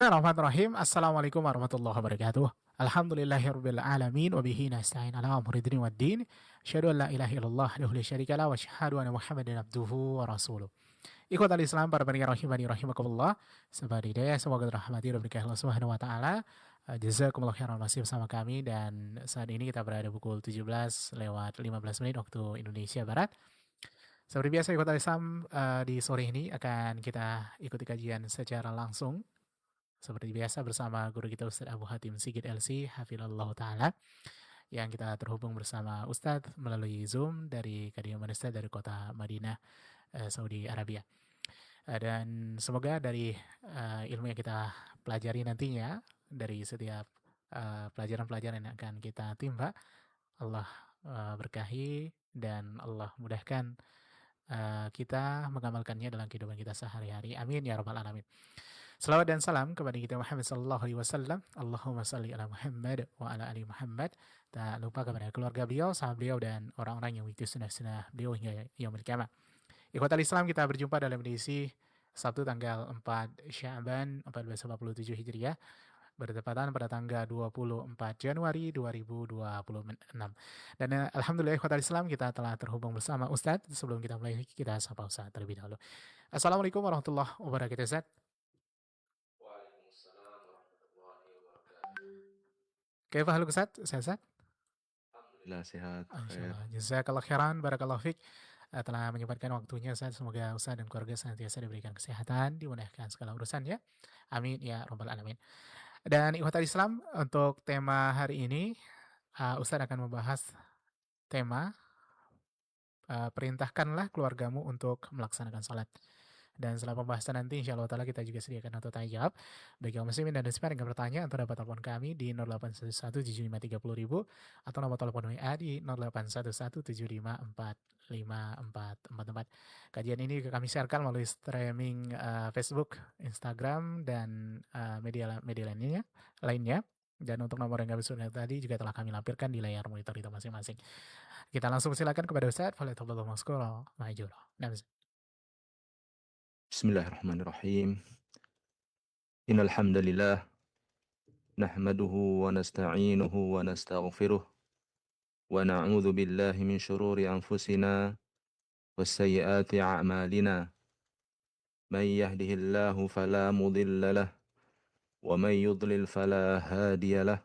Bismillahirrahmanirrahim. Assalamualaikum warahmatullahi wabarakatuh. Alhamdulillahirabbil alamin wa bihi nasta'in ala umuri dunya waddin. Asyhadu an la ilaha illallah wahdahu la syarika lah wa asyhadu anna Muhammadan abduhu wa rasuluh. Ikhwatal Islam, para pendengar rahimani rahimakumullah. Sahabat hidayah, semoga dirahmati dan berkahi Allah Subhanahu wa taala. Jazakumullah khairan masih bersama kami dan saat ini kita berada pukul 17 lewat 15 menit waktu Indonesia Barat. Seperti biasa ikhwatal Islam, di sore ini akan kita ikuti kajian secara langsung seperti biasa bersama guru kita Ustadz Abu Hatim Sigit LC Hafizallahu Ta'ala, yang kita terhubung bersama Ustadz melalui Zoom dari Kadin Manisya dari kota Madinah, Saudi Arabia. Dan semoga dari ilmu yang kita pelajari nantinya, dari setiap pelajaran-pelajaran yang akan kita timba, Allah berkahi dan Allah mudahkan kita mengamalkannya dalam kehidupan kita sehari-hari. Amin ya rabbal alamin. Salawat dan salam kepada kita Muhammad sallallahu alaihi wasallam. Allahumma salli ala Muhammad wa ala ali Muhammad. Tak lupa kepada keluarga beliau, sahabat beliau dan orang-orang yang mengikuti sunnah-sunnah beliau hingga yaumil qiyamah. Ikhwatal Islam, kita berjumpa dalam edisi Sabtu tanggal 4 Sya'ban 1447 Hijriah, bertepatan pada tanggal 24 Januari 2026. Dan alhamdulillah ikhwatal Islam, kita telah terhubung bersama Ustadz. Sebelum kita mulai, kita sapa Ustadz terlebih dahulu. Assalamualaikum warahmatullahi wabarakatuh Ustadz. Waalaikumsalam warahmatullahi wabarakatuh. Kaifa haluk Ustadz? Sehat? Alhamdulillah sehat, khair. Insyaallah. Jazakallah khairan, barakallahu fik. Telah menyempatkan waktunya Ustaz. Semoga Ustaz dan keluarga senantiasa diberikan kesehatan, dimudahkan segala urusannya. Amin ya rabbal alamin. Dan ikhwatal Islam, untuk tema hari ini Ustaz akan membahas tema perintahkanlah keluargamu untuk melaksanakan salat. Dan setelah pembahasan nanti insya Allah ta'ala kita juga sediakan untuk tanya jawab. Bagi kaum muslimin dan muslimat yang bertanya, atau dapat telepon kami di 08117530.000 atau nomor telepon WA di 0811754544. Kajian ini kami sharekan melalui streaming Facebook, Instagram, dan media lainnya. Dan untuk nomor yang kami sudah tadi juga telah kami lampirkan di layar monitor kita masing-masing. Kita langsung silakan kepada Ustaz. Falyatafadhal mashkura ma'jura. Nah, Bismillahirrahmanirrahim. Innal hamdalillah nahmaduhu wa nasta'inuhu wa nastaghfiruh wa na'udzu billahi min shururi anfusina wa sayyiati a'malina. Man yahdihillahu fala mudilla lah wa man yudlil fala hadiya lah.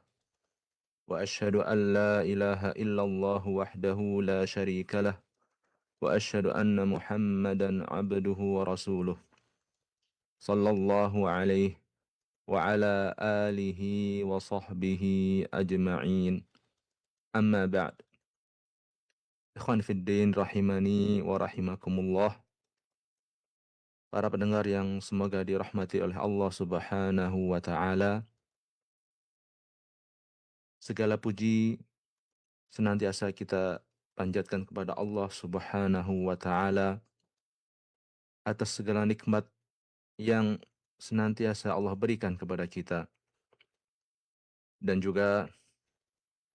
Wa asyhadu an la ilaha illallah wahdahu la syarika lah wa asyhadu anna Muhammadan 'abduhu wa rasuluh. Sallallahu alaihi wa ala alihi wa sahbihi ajma'in. Amma ba'd. Ikhwan fiddin rahimani wa rahimakumullah. Para pendengar yang semoga dirahmati oleh Allah Subhanahu wa taala. Segala puji senantiasa kita panjatkan kepada Allah Subhanahu wa taala atas segala nikmat yang senantiasa Allah berikan kepada kita. Dan juga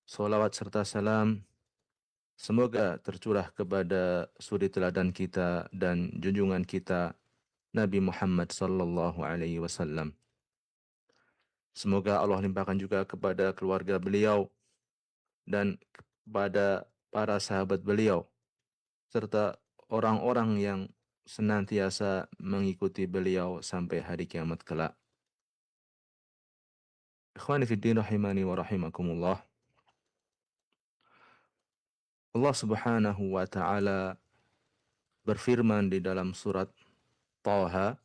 salawat serta salam semoga tercurah kepada suri teladan kita dan junjungan kita Nabi Muhammad sallallahu alaihi wasallam. Semoga Allah limpahkan juga kepada keluarga beliau dan kepada para sahabat beliau serta orang-orang yang senantiasa mengikuti beliau sampai hari kiamat kelak. Ikhwani fiddin rahimani wa rahimakumullah. Allah Subhanahu wa taala berfirman di dalam surat Thaha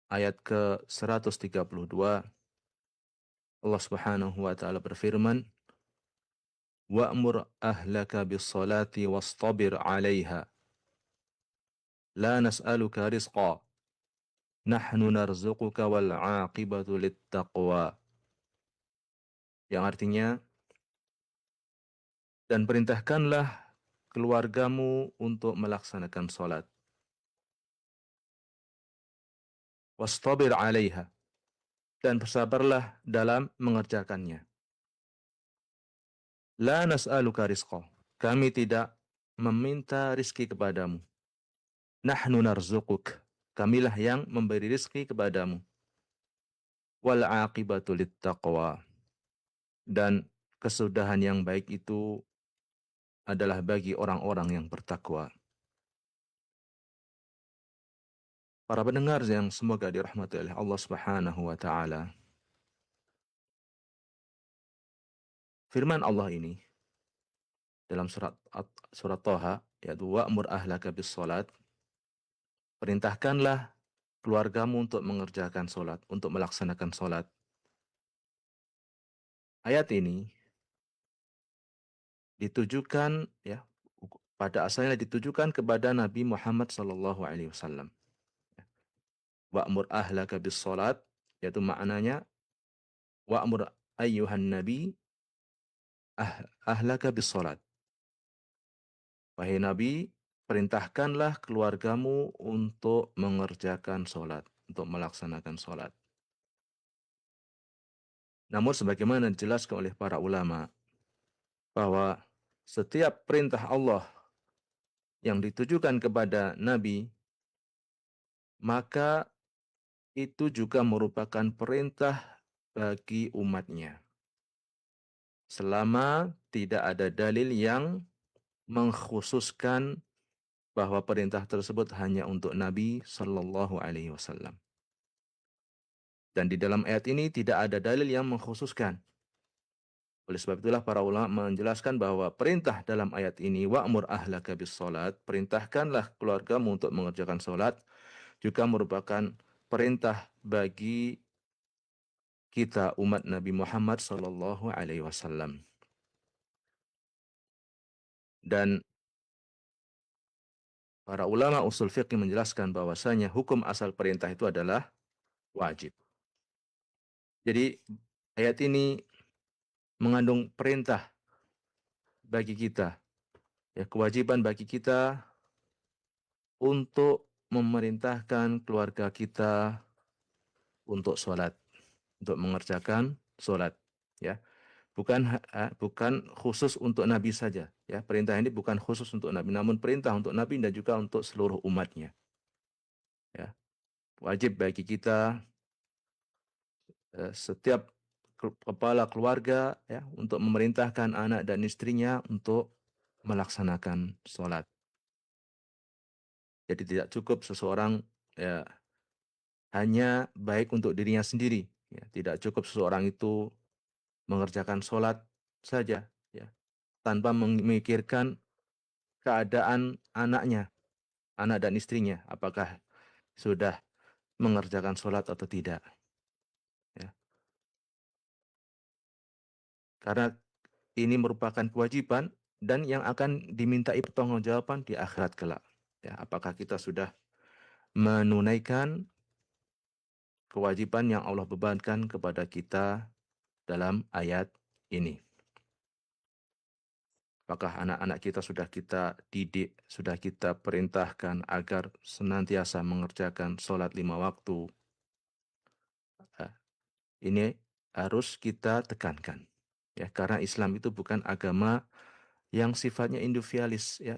ayat ke-132. Allah Subhanahu wa taala berfirman, "Wa'mur ahlaka bis-salati wastabir 'alaiha. La nas'aluka rizqa. Nahnu narzuquka wal 'aqibatu lit-taqwa." Yang artinya, dan perintahkanlah keluargamu untuk melaksanakan salat. Wastabir 'alaiha. Dan bersabarlah dalam mengerjakannya. La nas'aluka rizqa. Kami tidak meminta rizki kepadamu. Nahnu narzuquk. Kamilah yang memberi rizki kepadamu. wal aqibatu littaqwa, dan kesudahan yang baik itu adalah bagi orang-orang yang bertakwa. Para pendengar yang semoga dirahmati oleh Allah Subhanahu wa taala. Firman Allah ini dalam surat Thaha, yaitu wa'mur ahlaka bis salat, perintahkanlah keluargamu untuk mengerjakan salat, untuk melaksanakan salat. Ayat ini ditujukan, ya, pada asalnya ditujukan kepada Nabi Muhammad sallallahu alaihi wasallam. Wa'mur ahlaka bis salat, yaitu maknanya wa'mur ayyuhan nabi ahlaka bis salat. Wahai Nabi, perintahkanlah keluargamu untuk mengerjakan salat, untuk melaksanakan salat. Namun sebagaimana dijelaskan oleh para ulama bahwa setiap perintah Allah yang ditujukan kepada Nabi, maka itu juga merupakan perintah bagi umatnya. Selama tidak ada dalil yang mengkhususkan bahwa perintah tersebut hanya untuk Nabi Sallallahu Alaihi Wasallam. Dan di dalam ayat ini tidak ada dalil yang mengkhususkan. Oleh sebab itulah para ulama menjelaskan bahwa perintah dalam ayat ini wa'mur ahlaka bis salat, perintahkanlah keluargamu untuk mengerjakan salat, juga merupakan perintah bagi kita umat Nabi Muhammad sallallahu alaihi wasallam. Dan para ulama usul fiqh menjelaskan bahwasanya hukum asal perintah itu adalah wajib. Jadi ayat ini mengandung perintah bagi kita, ya, kewajiban bagi kita untuk memerintahkan keluarga kita untuk sholat, untuk mengerjakan sholat, ya. Bukan khusus untuk Nabi saja, ya. Perintah ini bukan khusus untuk Nabi, namun perintah untuk Nabi dan juga untuk seluruh umatnya, ya. Wajib bagi kita, setiap kepala keluarga, ya, untuk memerintahkan anak dan istrinya untuk melaksanakan sholat. Jadi tidak cukup seseorang, ya, hanya baik untuk dirinya sendiri, ya. Tidak cukup seseorang itu mengerjakan sholat saja, ya, tanpa memikirkan keadaan anaknya, anak dan istrinya, apakah sudah mengerjakan sholat atau tidak, ya. Karena ini merupakan kewajiban dan yang akan dimintai pertanggungjawaban di akhirat kelak. Ya, apakah kita sudah menunaikan kewajiban yang Allah bebankan kepada kita dalam ayat ini? Apakah anak-anak kita sudah kita didik, sudah kita perintahkan agar senantiasa mengerjakan sholat 5 waktu? Ini harus kita tekankan, ya, karena Islam itu bukan agama yang sifatnya individualis, ya,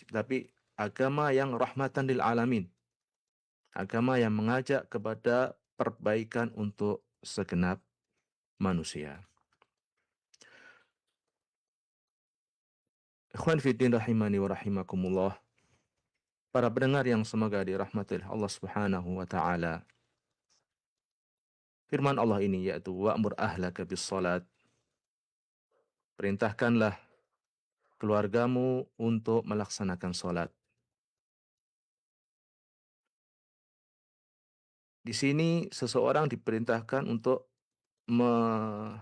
tapi agama yang rahmatan lil alamin, agama yang mengajak kepada perbaikan untuk segenap manusia. Ikhwan fiddin rahimani wa rahimakumullah. Para pendengar yang semoga dirahmati Allah Subhanahu wa taala. Firman Allah ini yaitu wa'mur ahlaka bis salat. Perintahkanlah keluargamu untuk melaksanakan salat. Di sini seseorang diperintahkan untuk menyuruh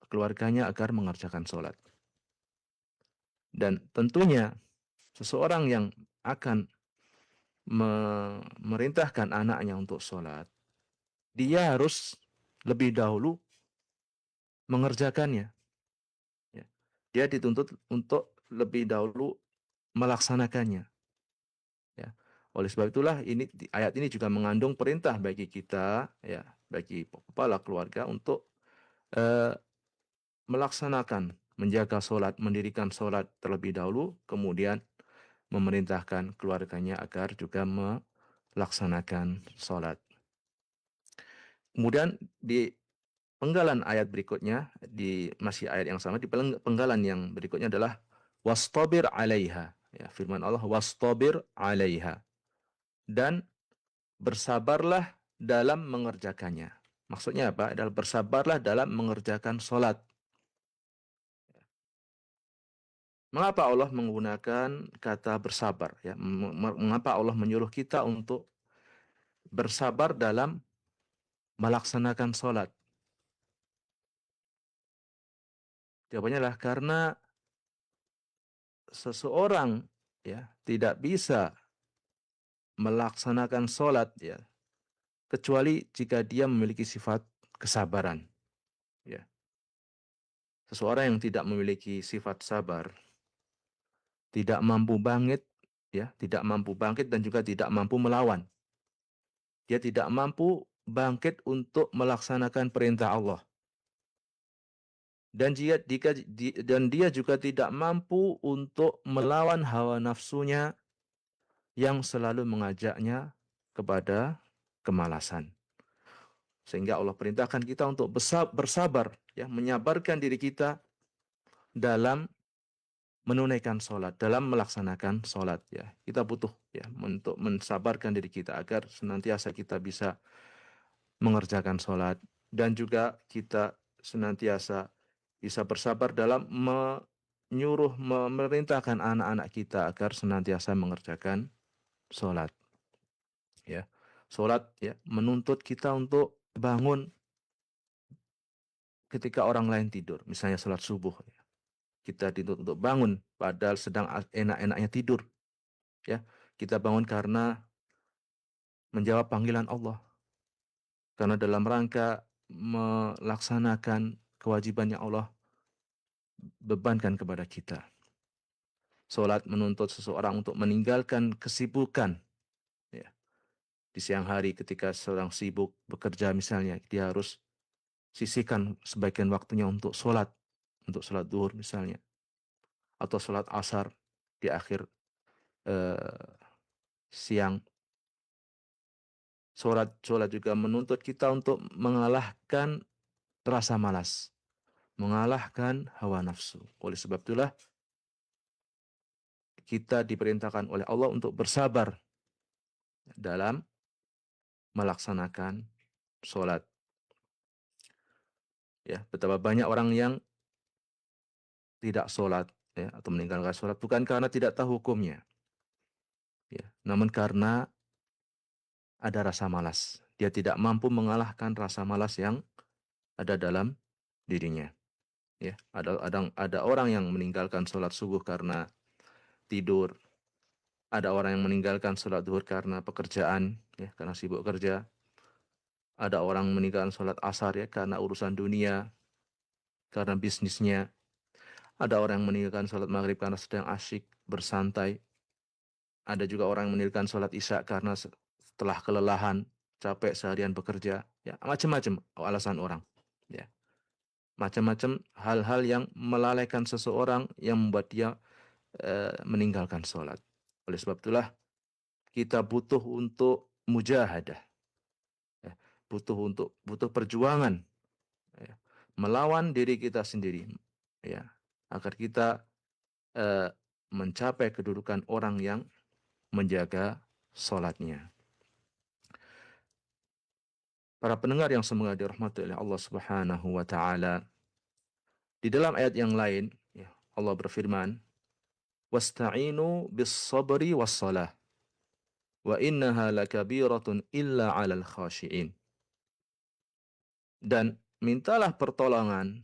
keluarganya agar mengerjakan sholat. Dan tentunya seseorang yang akan memerintahkan anaknya untuk sholat, dia harus lebih dahulu mengerjakannya. Ya. Dia dituntut untuk lebih dahulu melaksanakannya. Ya. Oleh sebab itulah ayat ini juga mengandung perintah bagi kita, ya, bagi kepala keluarga untuk melaksanakan, menjaga sholat, mendirikan sholat terlebih dahulu, kemudian memerintahkan keluarganya agar juga melaksanakan sholat. Kemudian di penggalan ayat berikutnya, masih ayat yang sama, di penggalan yang berikutnya adalah wastabir 'alaiha. Ya, firman Allah wastabir 'alaiha. Dan bersabarlah dalam mengerjakannya. Maksudnya apa? Adalah bersabarlah dalam mengerjakan solat. Mengapa Allah menggunakan kata bersabar? Ya, mengapa Allah menyuruh kita untuk bersabar dalam melaksanakan solat? Jawabannya adalah karena seseorang ya tidak bisa melaksanakan solat ya kecuali jika dia memiliki sifat kesabaran. Ya, seseorang yang tidak memiliki sifat sabar tidak mampu bangkit, ya, tidak mampu bangkit dan juga tidak mampu melawan. Dia tidak mampu bangkit untuk melaksanakan perintah Allah. Dan dia juga tidak mampu untuk melawan hawa nafsunya yang selalu mengajaknya kepada kemalasan. Sehingga Allah perintahkan kita untuk bersabar, ya, menyabarkan diri kita dalam menunaikan sholat, dalam melaksanakan sholat. Ya, kita butuh ya untuk mensabarkan diri kita agar senantiasa kita bisa mengerjakan sholat dan juga kita senantiasa bisa bersabar dalam memerintahkan anak-anak kita agar senantiasa mengerjakan sholat. Ya, sholat ya menuntut kita untuk bangun ketika orang lain tidur, misalnya sholat subuh. Ya. Kita dituntut untuk bangun padahal sedang enak-enaknya tidur. Ya, kita bangun karena menjawab panggilan Allah. Karena dalam rangka melaksanakan kewajiban yang Allah bebankan kepada kita. Salat menuntut seseorang untuk meninggalkan kesibukan. Ya. Di siang hari ketika seorang sibuk bekerja misalnya, dia harus sisihkan sebagian waktunya untuk sholat duhur misalnya, atau sholat asar di akhir siang. Sholat juga menuntut kita untuk mengalahkan rasa malas, mengalahkan hawa nafsu. Oleh sebab itulah kita diperintahkan oleh Allah untuk bersabar dalam melaksanakan sholat. Ya, betapa banyak orang yang tidak sholat ya, atau meninggalkan sholat bukan karena tidak tahu hukumnya, ya, namun karena ada rasa malas. Dia tidak mampu mengalahkan rasa malas yang ada dalam dirinya. Ya, ada orang yang meninggalkan sholat subuh karena tidur, ada orang yang meninggalkan sholat duhur karena pekerjaan, ya, karena sibuk kerja. Ada orang meninggalkan sholat asar ya karena urusan dunia, karena bisnisnya. Ada orang yang meninggalkan sholat maghrib karena sedang asyik bersantai. Ada juga orang yang meninggalkan sholat isya karena setelah kelelahan, capek seharian bekerja. Ya, macam-macam alasan orang. Ya, macam-macam hal-hal yang melalaikan seseorang yang membuat dia meninggalkan sholat. Oleh sebab itulah kita butuh untuk mujahadah, ya, butuh perjuangan, ya, melawan diri kita sendiri, ya, agar kita eh, mencapai kedudukan orang yang menjaga sholatnya. Para pendengar yang semoga dirahmati oleh Allah Subhanahu wa taala, di dalam ayat yang lain, ya, Allah berfirman, "Wasta'inu bis-sabri was-salah, wa innaha lakabiratun illa 'alal khashi'in." Dan mintalah pertolongan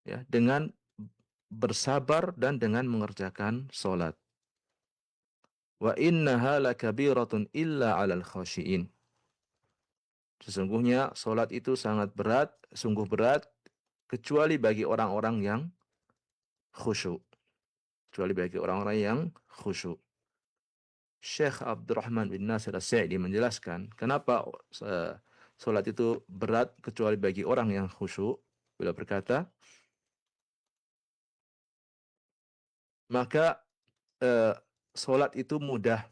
ya dengan bersabar dan dengan mengerjakan salat. Wa innaha lakabiratun illa 'alal khashi'in. Sesungguhnya salat itu sangat berat, sungguh berat kecuali bagi orang-orang yang khusyuk. Kecuali bagi orang-orang yang khusyuk. Syekh Abdurrahman bin Nasir As-Sa'di menjelaskan kenapa salat itu berat kecuali bagi orang yang khusyuk. Beliau berkata, maka salat itu mudah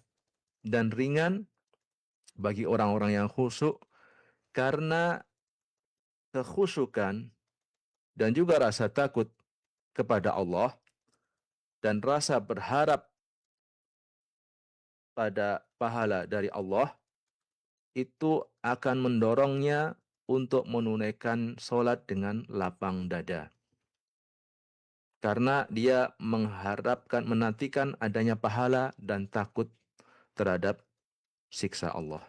dan ringan bagi orang-orang yang khusyuk karena kekhusyukan dan juga rasa takut kepada Allah dan rasa berharap pada pahala dari Allah, itu akan mendorongnya untuk menunaikan sholat dengan lapang dada. Karena dia mengharapkan, menantikan adanya pahala dan takut terhadap siksa Allah.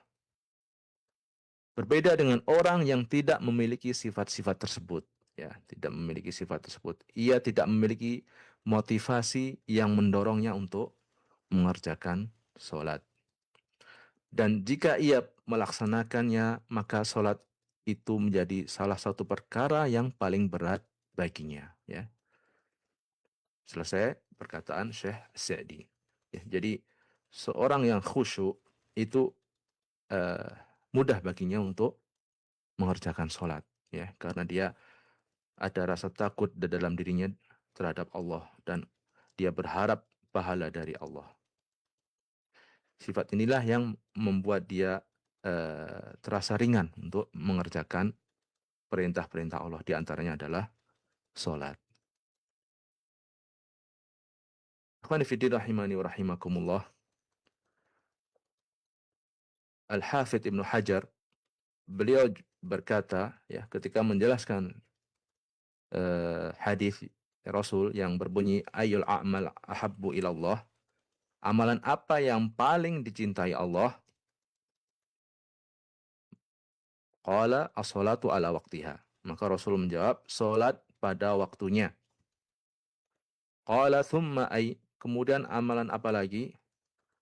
Berbeda dengan orang yang tidak memiliki sifat-sifat tersebut. Ya, tidak memiliki sifat tersebut. Ia tidak memiliki motivasi yang mendorongnya untuk mengerjakan sholat. Dan jika ia melaksanakannya, maka sholat itu menjadi salah satu perkara yang paling berat baginya. Ya. Selesai perkataan Syekh Sa'di. Ya, jadi seorang yang khusyuk itu uh, mudah baginya untuk mengerjakan sholat. Ya, karena dia ada rasa takut di dalam dirinya terhadap Allah dan dia berharap pahala dari Allah. Sifat inilah yang membuat dia terasa ringan untuk mengerjakan perintah-perintah Allah. Di antaranya adalah sholat. Akhwani fiddin rahimani wa rahimakumullah. Al-Hafidh Ibnu Hajar, beliau berkata ya ketika menjelaskan hadis Rasul yang berbunyi ayyul a'mal ahabbu ilallah, amalan apa yang paling dicintai Allah? Qala as-salatu ala waktiha. Maka Rasul menjawab, salat pada waktunya. Qala thumma ay, kemudian amalan apa lagi?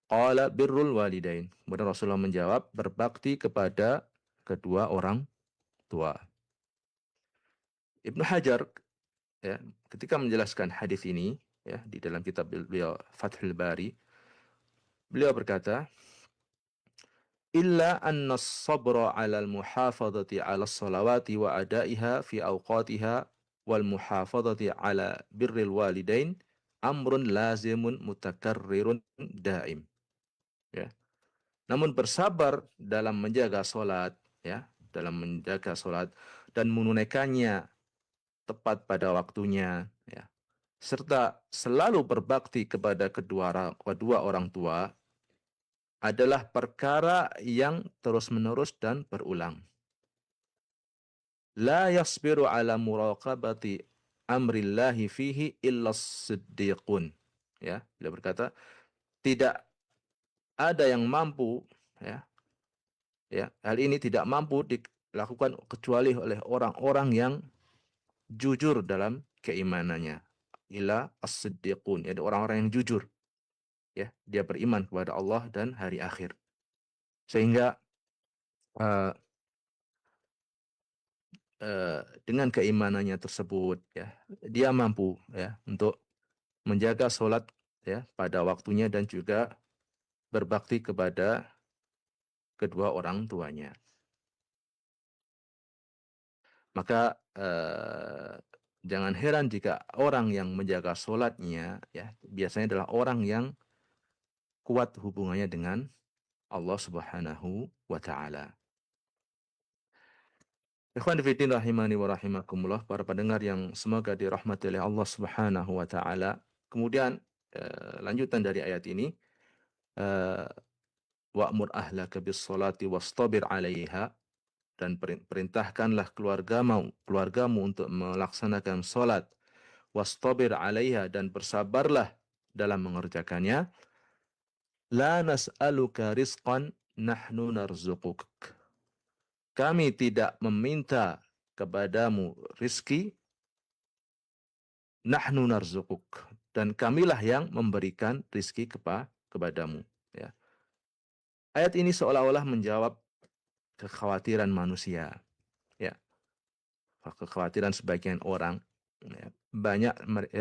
Qala birrul walidain. Kemudian Rasulullah menjawab, berbakti kepada kedua orang tua. Ibnu Hajar ya, ketika menjelaskan hadis ini ya di dalam kitab beliau Fathul Bari, beliau berkata, illa anna as-sabra 'ala al-muhafadhati 'ala as-salawati wa adaiha fi awqatiha wal muhafadhati 'ala birril walidain amrun lazimun mutakarrirun daim. Ya. Namun bersabar dalam menjaga salat ya, dalam menjaga salat dan menunaikannya tepat pada waktunya ya, serta selalu berbakti kepada kedua orang tua adalah perkara yang terus-menerus dan berulang. La yasbiru ala muraqabati amrillahi fihi illa siddiqun. Ya, beliau berkata, tidak ada yang mampu hal ini tidak mampu dilakukan kecuali oleh orang-orang yang jujur dalam keimanannya. Illa as-siddiqun, yaitu orang-orang yang jujur. Ya, dia beriman kepada Allah dan hari akhir. Sehingga dengan keimanannya tersebut ya, dia mampu ya untuk menjaga sholat ya pada waktunya dan juga berbakti kepada kedua orang tuanya. Maka jangan heran jika orang yang menjaga sholatnya ya biasanya adalah orang yang kuat hubungannya dengan Allah Subhanahu wa taala. Ikhwan fillah rahimani wa rahimakumullah, para pendengar yang semoga dirahmati oleh Allah Subhanahu wa taala. Kemudian lanjutan dari ayat ini, wa'mur ahlaka bis-sholati wastabir 'alaiha, dan perintahkanlah keluargamu untuk melaksanakan salat, wastabir 'alaiha, dan bersabarlah dalam mengerjakannya. La nas'aluka rizqan nahnu narzuquk. Kami tidak meminta kepadamu rizki, nahnu narzuquk, dan kamilah yang memberikan rizki kepadamu. Ya. Ayat ini seolah-olah menjawab kekhawatiran manusia. Ya. Kekhawatiran sebagian orang. Ya.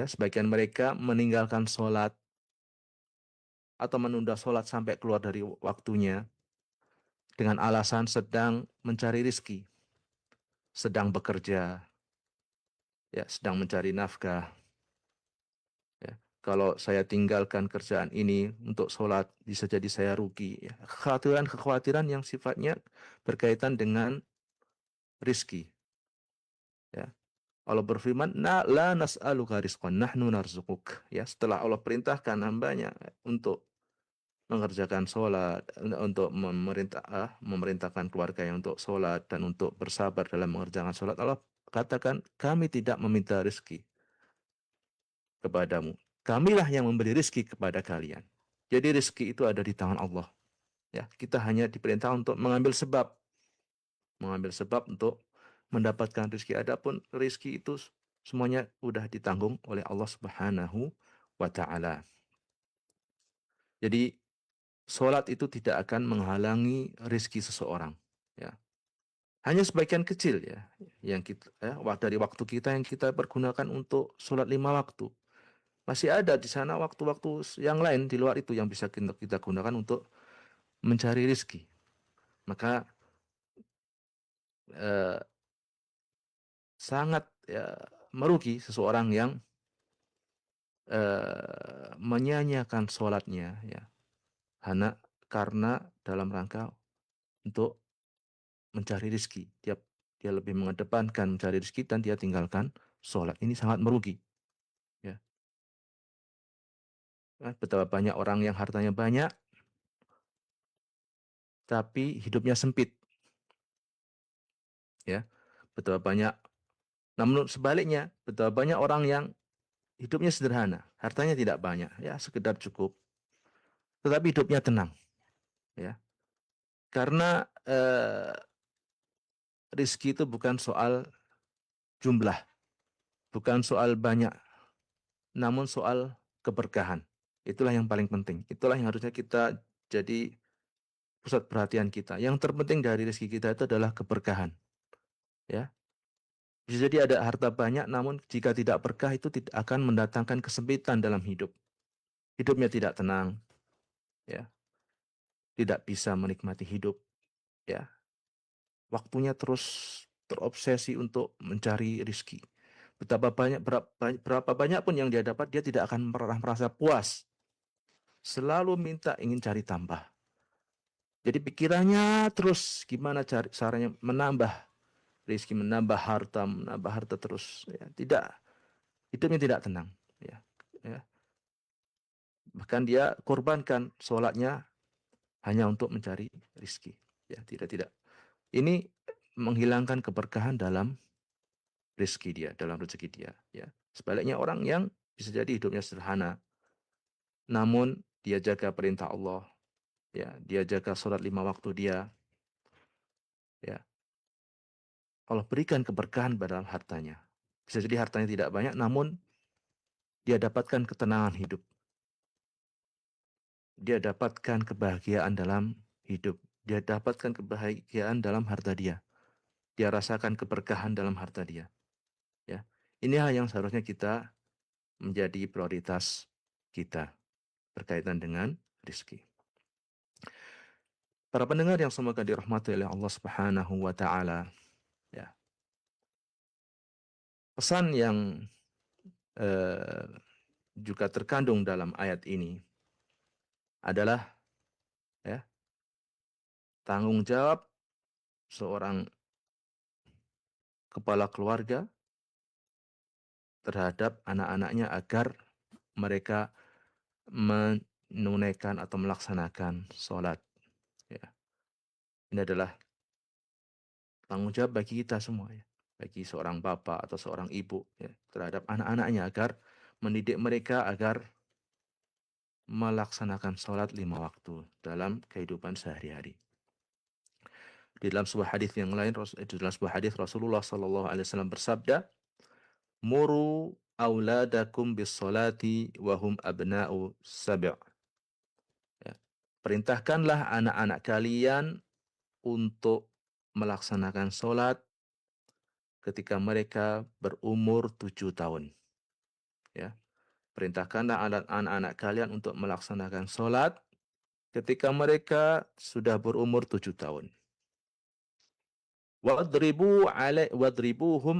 Sebagian mereka meninggalkan sholat atau menunda sholat sampai keluar dari waktunya dengan alasan sedang mencari rizki, sedang bekerja, ya, sedang mencari nafkah. Ya. Kalau saya tinggalkan kerjaan ini untuk sholat, bisa jadi saya rugi. Ya. Kekhawatiran-kekhawatiran yang sifatnya berkaitan dengan rizki. Ya. Allah berfirman, la nas'aluka rizqan, nahnu narzuquk. Ya, setelah Allah perintahkan hambanya untuk mengerjakan sholat, untuk memerintahkan keluarganya untuk sholat dan untuk bersabar dalam mengerjakan sholat, Allah katakan, kami tidak meminta rizki kepadamu. Kamilah yang memberi rizki kepada kalian. Jadi rizki itu ada di tangan Allah. Ya, kita hanya diperintah untuk mengambil sebab untuk mendapatkan rizki. Adapun rizki itu semuanya sudah ditanggung oleh Allah Subhanahu wa Ta'ala. Jadi sholat itu tidak akan menghalangi rizki seseorang. Ya. Hanya sebagian kecil ya yang kita dari waktu kita yang kita pergunakan untuk sholat 5 waktu. Masih ada di sana waktu-waktu yang lain di luar itu yang bisa kita gunakan untuk mencari rizki. Maka sangat merugi seseorang yang menyanyiakan sholatnya ya hanya karena dalam rangka untuk mencari rizki. Dia lebih mengedepankan mencari rizki dan dia tinggalkan sholat. Ini sangat merugi. Ya. Betapa banyak orang yang hartanya banyak tapi hidupnya sempit. Ya. Betapa banyak. Namun sebaliknya, betapa banyak orang yang hidupnya sederhana, hartanya tidak banyak, ya sekedar cukup, tetapi hidupnya tenang. Ya. Karena rizki itu bukan soal jumlah, bukan soal banyak, namun soal keberkahan. Itulah yang paling penting. Itulah yang harusnya kita jadi pusat perhatian kita. Yang terpenting dari rezeki kita itu adalah keberkahan. Ya. Bisa jadi ada harta banyak, namun jika tidak berkah itu tidak akan mendatangkan kesempitan dalam hidup. Hidupnya tidak tenang, ya, tidak bisa menikmati hidup, ya. Waktunya terus terobsesi untuk mencari rezeki. Berapa banyak pun yang dia dapat, dia tidak akan pernah merasa puas. Selalu minta ingin cari tambah. Jadi pikirannya terus gimana caranya menambah rezeki, menambah harta terus. Ya, hidupnya tidak tenang. Ya, ya. Bahkan dia korbankan sholatnya hanya untuk mencari rezeki. Ya, tidak. Ini menghilangkan keberkahan dalam rezeki dia, dalam rezeki dia. Ya. Sebaliknya orang yang bisa jadi hidupnya sederhana, namun dia jaga perintah Allah, ya, dia jaga sholat 5 waktu dia, ya, Allah berikan keberkahan dalam hartanya. Bisa jadi hartanya tidak banyak, namun dia dapatkan ketenangan hidup. Dia dapatkan kebahagiaan dalam hidup. Dia dapatkan kebahagiaan dalam harta dia. Dia rasakan keberkahan dalam harta dia. Ya. Ini hal yang seharusnya kita menjadi prioritas kita berkaitan dengan rezeki. Para pendengar yang semoga dirahmati oleh Allah Subhanahu wa taala, ya. Pesan yang juga terkandung dalam ayat ini adalah ya, tanggung jawab seorang kepala keluarga terhadap anak-anaknya agar mereka menunaikan atau melaksanakan sholat. Ya. Ini adalah tanggung jawab bagi kita semua, ya. Bagi seorang bapak atau seorang ibu, ya, terhadap anak-anaknya agar mendidik mereka agar melaksanakan sholat 5 waktu dalam kehidupan sehari-hari. Di dalam sebuah hadis yang lain, di dalam sebuah hadis Rasulullah SAW bersabda, "Muru auladakum bis salati wa hum abna'u sab'." Ya. Perintahkanlah anak-anak kalian untuk melaksanakan sholat ketika mereka berumur 7 tahun. Ya. Perintahkanlah anak-anak kalian untuk melaksanakan sholat ketika mereka sudah berumur 7 tahun. Wadribuhum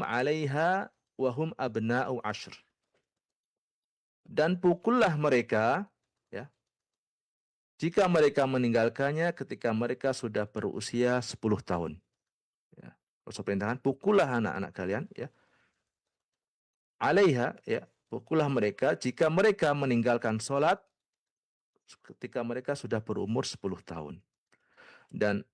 'alaiha wa hum abna'u 'ashr. Dan pukullah mereka, ya, jika mereka meninggalkannya ketika mereka sudah berusia 10 tahun. Ya. Rasul perintahkan, pukullah anak-anak kalian, ya, alaiha, ya, pukullah mereka jika mereka meninggalkan sholat ketika mereka sudah berumur 10 tahun. Dan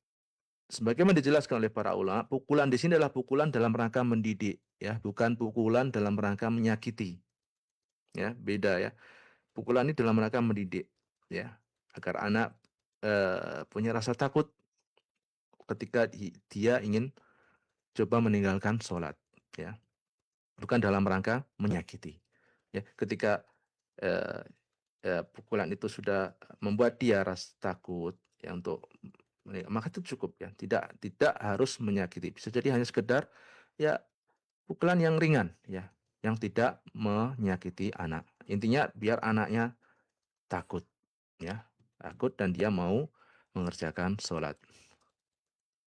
sebagaimana dijelaskan oleh para ulama, pukulan di sini adalah pukulan dalam rangka mendidik, ya, bukan pukulan dalam rangka menyakiti. Ya, beda ya. Pukulan ini dalam rangka mendidik, ya, agar anak punya rasa takut ketika dia ingin coba meninggalkan sholat, ya, bukan dalam rangka menyakiti. Ya, ketika eh, pukulan itu sudah membuat dia rasa takut, ya, untuk maka itu cukup, ya, tidak harus menyakiti, bisa jadi hanya sekedar, ya, pukulan yang ringan, ya, yang tidak menyakiti anak. Intinya biar anaknya takut, ya, takut dan dia mau mengerjakan sholat.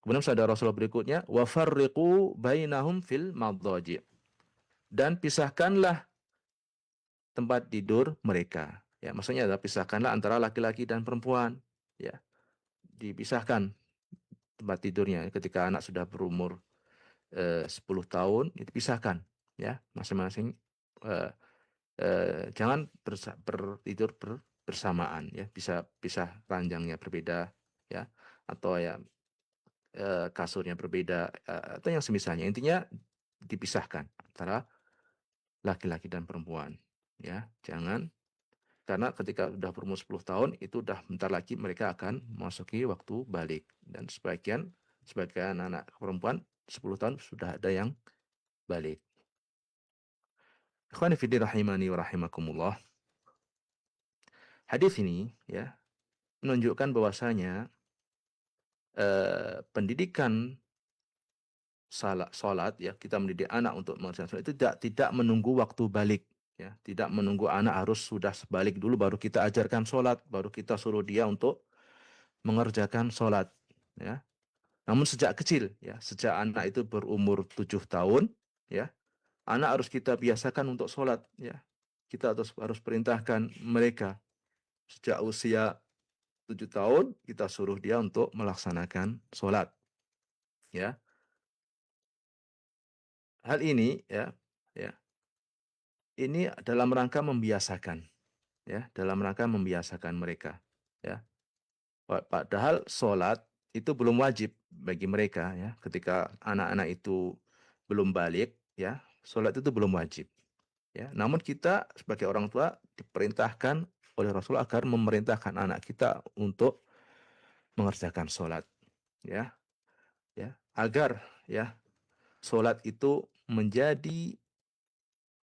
Kemudian sabda Rasulullah berikutnya, wa farriqu bainahum fil madhaji, dan pisahkanlah tempat tidur mereka. Ya, maksudnya adalah pisahkanlah antara laki-laki dan perempuan. Ya, dipisahkan tempat tidurnya ketika anak sudah berumur 10 tahun, itu pisahkan, ya, masing-masing, eh, jangan bertidur bersamaan, ya, bisa pisah ranjangnya berbeda, ya, atau ya kasurnya berbeda, atau yang semisalnya. Intinya dipisahkan antara laki-laki dan perempuan, ya, jangan, karena ketika sudah berumur 10 tahun itu udah bentar lagi mereka akan memasuki waktu balik, dan sebagian anak perempuan 10 tahun sudah ada yang balik. Ikhwani fillah rahimani wa rahimakumullah. Hadis ini, ya, menunjukkan bahwasanya pendidikan salat, ya, kita mendidik anak untuk mengerjakan salat itu tidak menunggu waktu balik, ya, tidak menunggu anak harus sudah balik dulu baru kita ajarkan salat, baru kita suruh dia untuk mengerjakan salat, ya. Namun sejak kecil, ya, sejak anak itu berumur 7 tahun, ya, anak harus kita biasakan untuk salat, ya. Kita harus perintahkan mereka sejak usia 7 tahun kita suruh dia untuk melaksanakan salat, ya. Hal ini, ya, ini dalam rangka membiasakan, ya, dalam rangka membiasakan mereka, ya. Padahal sholat itu belum wajib bagi mereka, ya. Ketika anak-anak itu belum balik, ya, sholat itu belum wajib, ya. Namun kita sebagai orang tua diperintahkan oleh Rasul agar memerintahkan anak kita untuk mengerjakan sholat, ya, agar, ya, sholat itu menjadi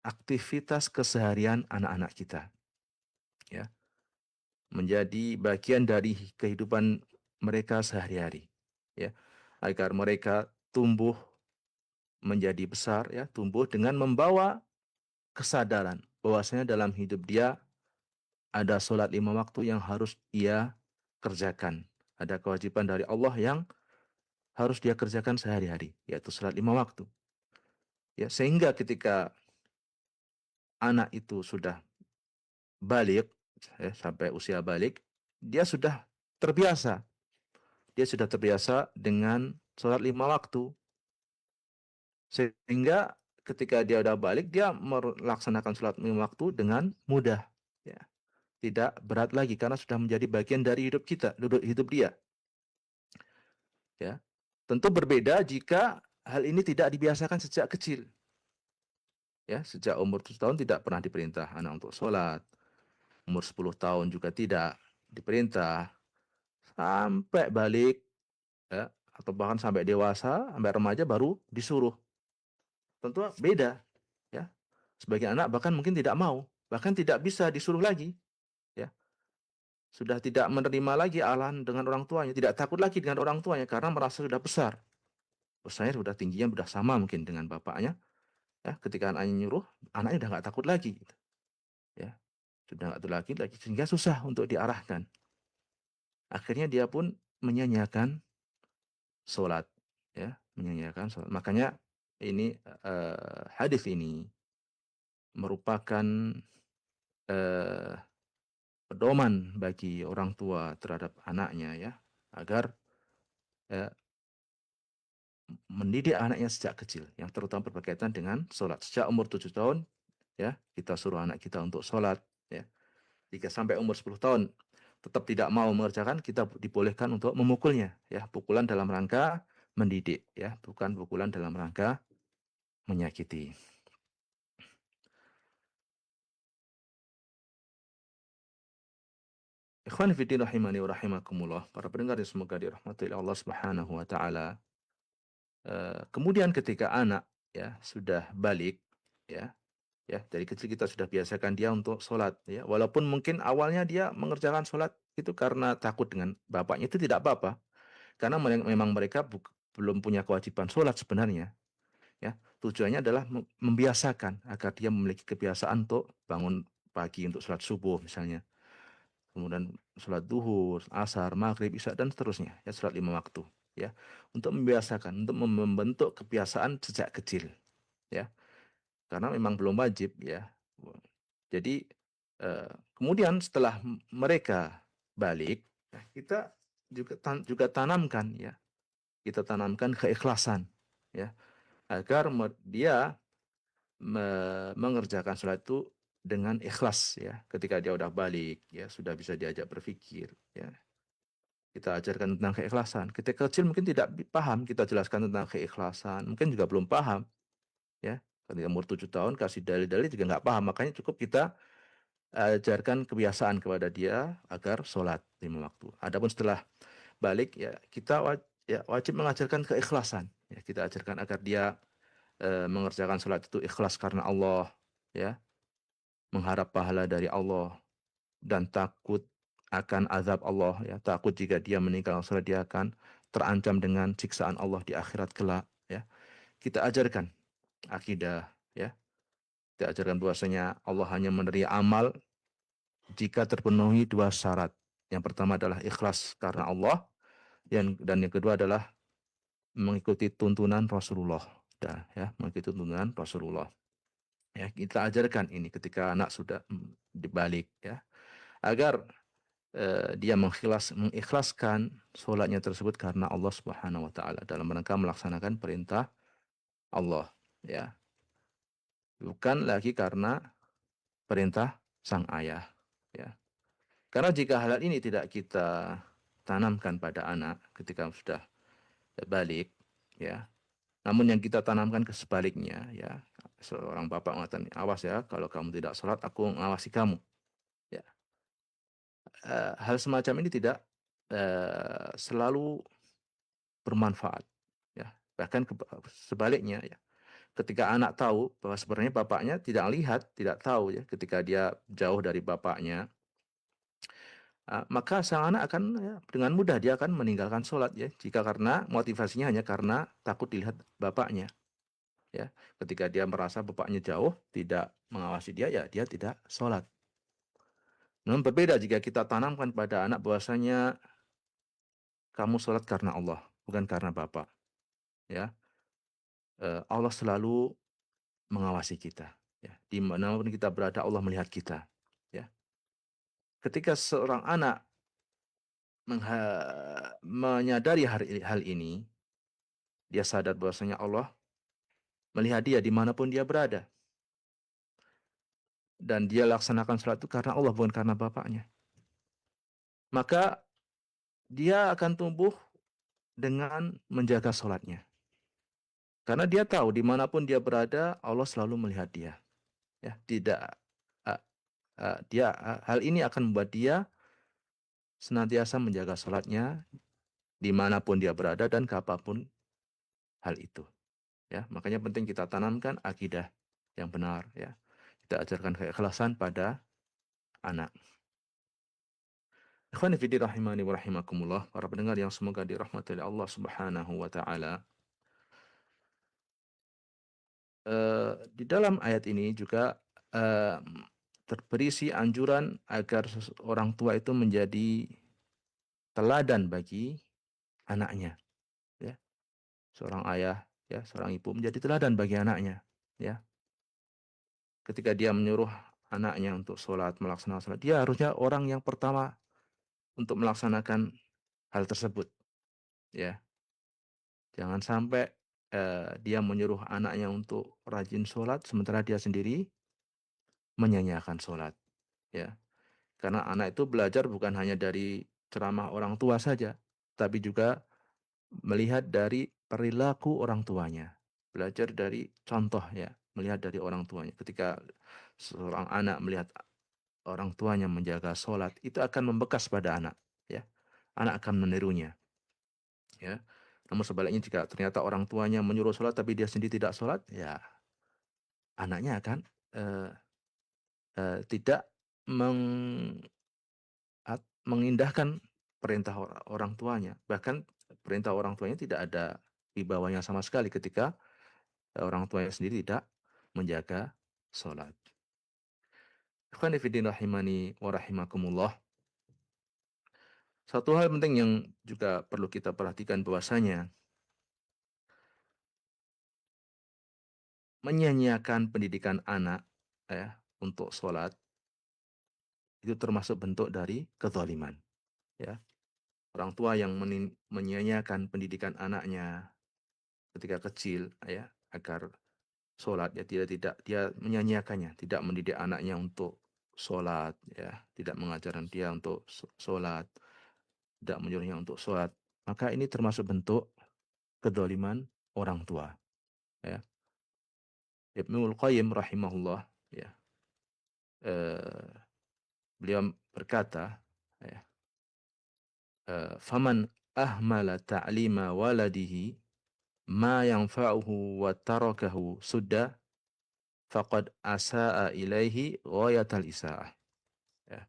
aktivitas keseharian anak-anak kita, ya, menjadi bagian dari kehidupan mereka sehari-hari, ya, agar mereka tumbuh menjadi besar, ya, tumbuh dengan membawa kesadaran bahwasanya dalam hidup dia ada sholat 5 waktu yang harus ia kerjakan, ada kewajiban dari Allah yang harus dia kerjakan sehari-hari, yaitu sholat 5 waktu, ya, sehingga ketika anak itu sudah balik, ya, sampai usia balik, dia sudah terbiasa. Dia sudah terbiasa dengan sholat 5 waktu. Sehingga ketika dia udah balik, dia melaksanakan sholat 5 waktu dengan mudah. Ya. Tidak berat lagi karena sudah menjadi bagian dari hidup kita, hidup dia. Ya. Tentu berbeda jika hal ini tidak dibiasakan sejak kecil. Ya, sejak umur 7 tahun tidak pernah diperintah anak untuk sholat. Umur 10 tahun juga tidak diperintah. Sampai balik, ya, atau bahkan sampai dewasa, sampai remaja baru disuruh. Tentu beda, ya. Sebagian anak bahkan mungkin tidak mau, bahkan tidak bisa disuruh lagi, ya. Sudah tidak menerima lagi arahan dengan orang tuanya, tidak takut lagi dengan orang tuanya karena merasa sudah besar. Usahanya sudah tingginya sudah sama mungkin dengan bapaknya, ya. Ketika anaknya nyuruh, anaknya sudah nggak takut lagi, gitu, ya. Sudah nggak takut lagi sehingga susah untuk diarahkan. Akhirnya dia pun menyanyiakan sholat, ya, menyanyiakan sholat. Makanya ini hadis ini merupakan eh, pedoman bagi orang tua terhadap anaknya, ya, agar eh, mendidik anaknya sejak kecil, yang terutama berkaitan dengan sholat. Sejak umur 7 tahun, ya, kita suruh anak kita untuk sholat, ya. Jika sampai umur 10 tahun tetap tidak mau mengerjakan, kita dibolehkan untuk memukulnya, ya. Pukulan dalam rangka mendidik, ya, bukan pukulan dalam rangka menyakiti. Ikhwan fillah rahimani wa rahimakumullah, para pendengar yang semoga dirahmati oleh Allah Subhanahu wa taala. Kemudian ketika anak, ya, sudah balik, ya, dari kecil kita sudah biasakan dia untuk sholat, ya, walaupun mungkin awalnya dia mengerjakan sholat itu karena takut dengan bapaknya, itu tidak apa-apa, karena memang mereka belum punya kewajiban sholat sebenarnya, ya. Tujuannya adalah membiasakan agar dia memiliki kebiasaan untuk bangun pagi untuk sholat subuh misalnya, kemudian sholat duhur, asar, maghrib, isya, dan seterusnya, ya, sholat 5 waktu, ya, untuk membiasakan, untuk membentuk kebiasaan sejak kecil, ya, karena memang belum wajib, ya. Jadi kemudian setelah mereka balik, ya, kita juga tanamkan, ya, kita tanamkan keikhlasan, ya, agar dia mengerjakan sholat itu dengan ikhlas, ya. Ketika dia udah balik, ya, sudah bisa diajak berpikir, ya, kita ajarkan tentang keikhlasan. Ketika kecil mungkin tidak paham, kita jelaskan tentang keikhlasan, mungkin juga belum paham, ya. Ketika umur 7 tahun kasih dalil-dalil juga nggak paham, makanya cukup kita ajarkan kebiasaan kepada dia agar sholat 5 waktu. Adapun setelah balik, ya, kita wajib mengajarkan keikhlasan, ya, kita ajarkan agar dia mengerjakan sholat itu ikhlas karena Allah, ya, mengharap pahala dari Allah, dan takut akan azab Allah, ya, takut jika dia meninggalkan sholat dia akan terancam dengan siksaan Allah di akhirat kelak, ya. Kita ajarkan akidah, ya, kita ajarkan bahwasanya Allah hanya menerima amal jika terpenuhi 2 syarat. Yang pertama adalah ikhlas karena Allah, dan yang kedua adalah mengikuti tuntunan Rasulullah, ya, mengikuti tuntunan Rasulullah. Ya, kita ajarkan ini ketika anak sudah dibalik, ya, agar dia mengikhlaskan sholatnya tersebut karena Allah Subhanahu wa taala, dalam rangka melaksanakan perintah Allah, ya. Bukan lagi karena perintah sang ayah, ya. Karena jika hal ini tidak kita tanamkan pada anak ketika sudah balik, ya. Namun yang kita tanamkan ke sebaliknya, ya. Seorang bapak mengatakan, awas ya, kalau kamu tidak sholat, aku mengawasi kamu. Ya. Hal semacam ini tidak selalu bermanfaat. Ya. Bahkan sebaliknya, ya. Ketika anak tahu bahwa sebenarnya bapaknya tidak lihat, tidak tahu, ya, ketika dia jauh dari bapaknya, maka sang anak akan, ya, dengan mudah dia akan meninggalkan sholat, ya, jika karena motivasinya hanya karena takut dilihat bapaknya, ya. Ketika dia merasa bapaknya jauh tidak mengawasi dia, ya, dia tidak sholat. Namun berbeda jika kita tanamkan pada anak bahwasanya kamu sholat karena Allah, bukan karena bapak, ya. Allah selalu mengawasi kita, ya. Dimanapun kita berada Allah melihat kita, ya. Ketika seorang anak menyadari hal ini, dia sadar bahwasanya Allah melihat dia dimanapun dia berada. Dan dia laksanakan sholat itu karena Allah, bukan karena bapaknya. Maka dia akan tumbuh dengan menjaga sholatnya. Karena dia tahu dimanapun dia berada, Allah selalu melihat dia. Ya, tidak, hal ini akan membuat dia senantiasa menjaga sholatnya dimanapun dia berada dan kapanpun hal itu. Ya, makanya penting kita tanamkan akidah yang benar, ya. Kita ajarkan keikhlasan pada anak. Ikhwani fillah rahimani wa rahimakumullah, para pendengar yang semoga dirahmati oleh Allah Subhanahu wa taala. Di dalam ayat ini juga berisi anjuran agar orang tua itu menjadi teladan bagi anaknya, ya. Seorang ayah, ya, seorang ibu menjadi teladan bagi anaknya, ya. Ketika dia menyuruh anaknya untuk sholat, melaksanakan sholat, dia harusnya orang yang pertama untuk melaksanakan hal tersebut, ya. Jangan sampai dia menyuruh anaknya untuk rajin sholat, sementara dia sendiri menyanyiakan sholat. Ya, karena anak itu belajar bukan hanya dari ceramah orang tua saja, tapi juga melihat dari perilaku orang tuanya. Belajar dari contoh ya, melihat dari orang tuanya. Ketika seorang anak melihat orang tuanya menjaga sholat, itu akan membekas pada anak. Ya, anak akan menirunya. Ya, namun sebaliknya jika ternyata orang tuanya menyuruh sholat tapi dia sendiri tidak sholat, ya anaknya akan eh, tidak meng, mengindahkan perintah orang tuanya. Bahkan perintah orang tuanya tidak ada wibawanya sama sekali ketika orang tuanya sendiri tidak menjaga sholat. Ikhwan fillah rahimani wa rahimakumullah. Satu hal penting yang juga perlu kita perhatikan bahwasanya menyanyiakan pendidikan anak ya untuk sholat itu termasuk bentuk dari kezaliman. Ya, orang tua yang menyanyiakan pendidikan anaknya ketika kecil ya agar sholat ya tidak dia menyanyiakannya, tidak mendidik anaknya untuk sholat ya, tidak mengajarkan dia untuk sholat, tidak menyuruhnya untuk sholat, maka ini termasuk bentuk kedoliman orang tua ya. Ibnul Qayyim rahimahullah ya, beliau berkata ya, faman ahmala ta'lima waladihi ma yanfa'uhu wa tarakahu sudda faqad asa'a ilaihi ghayatal isaa'ah. Ya.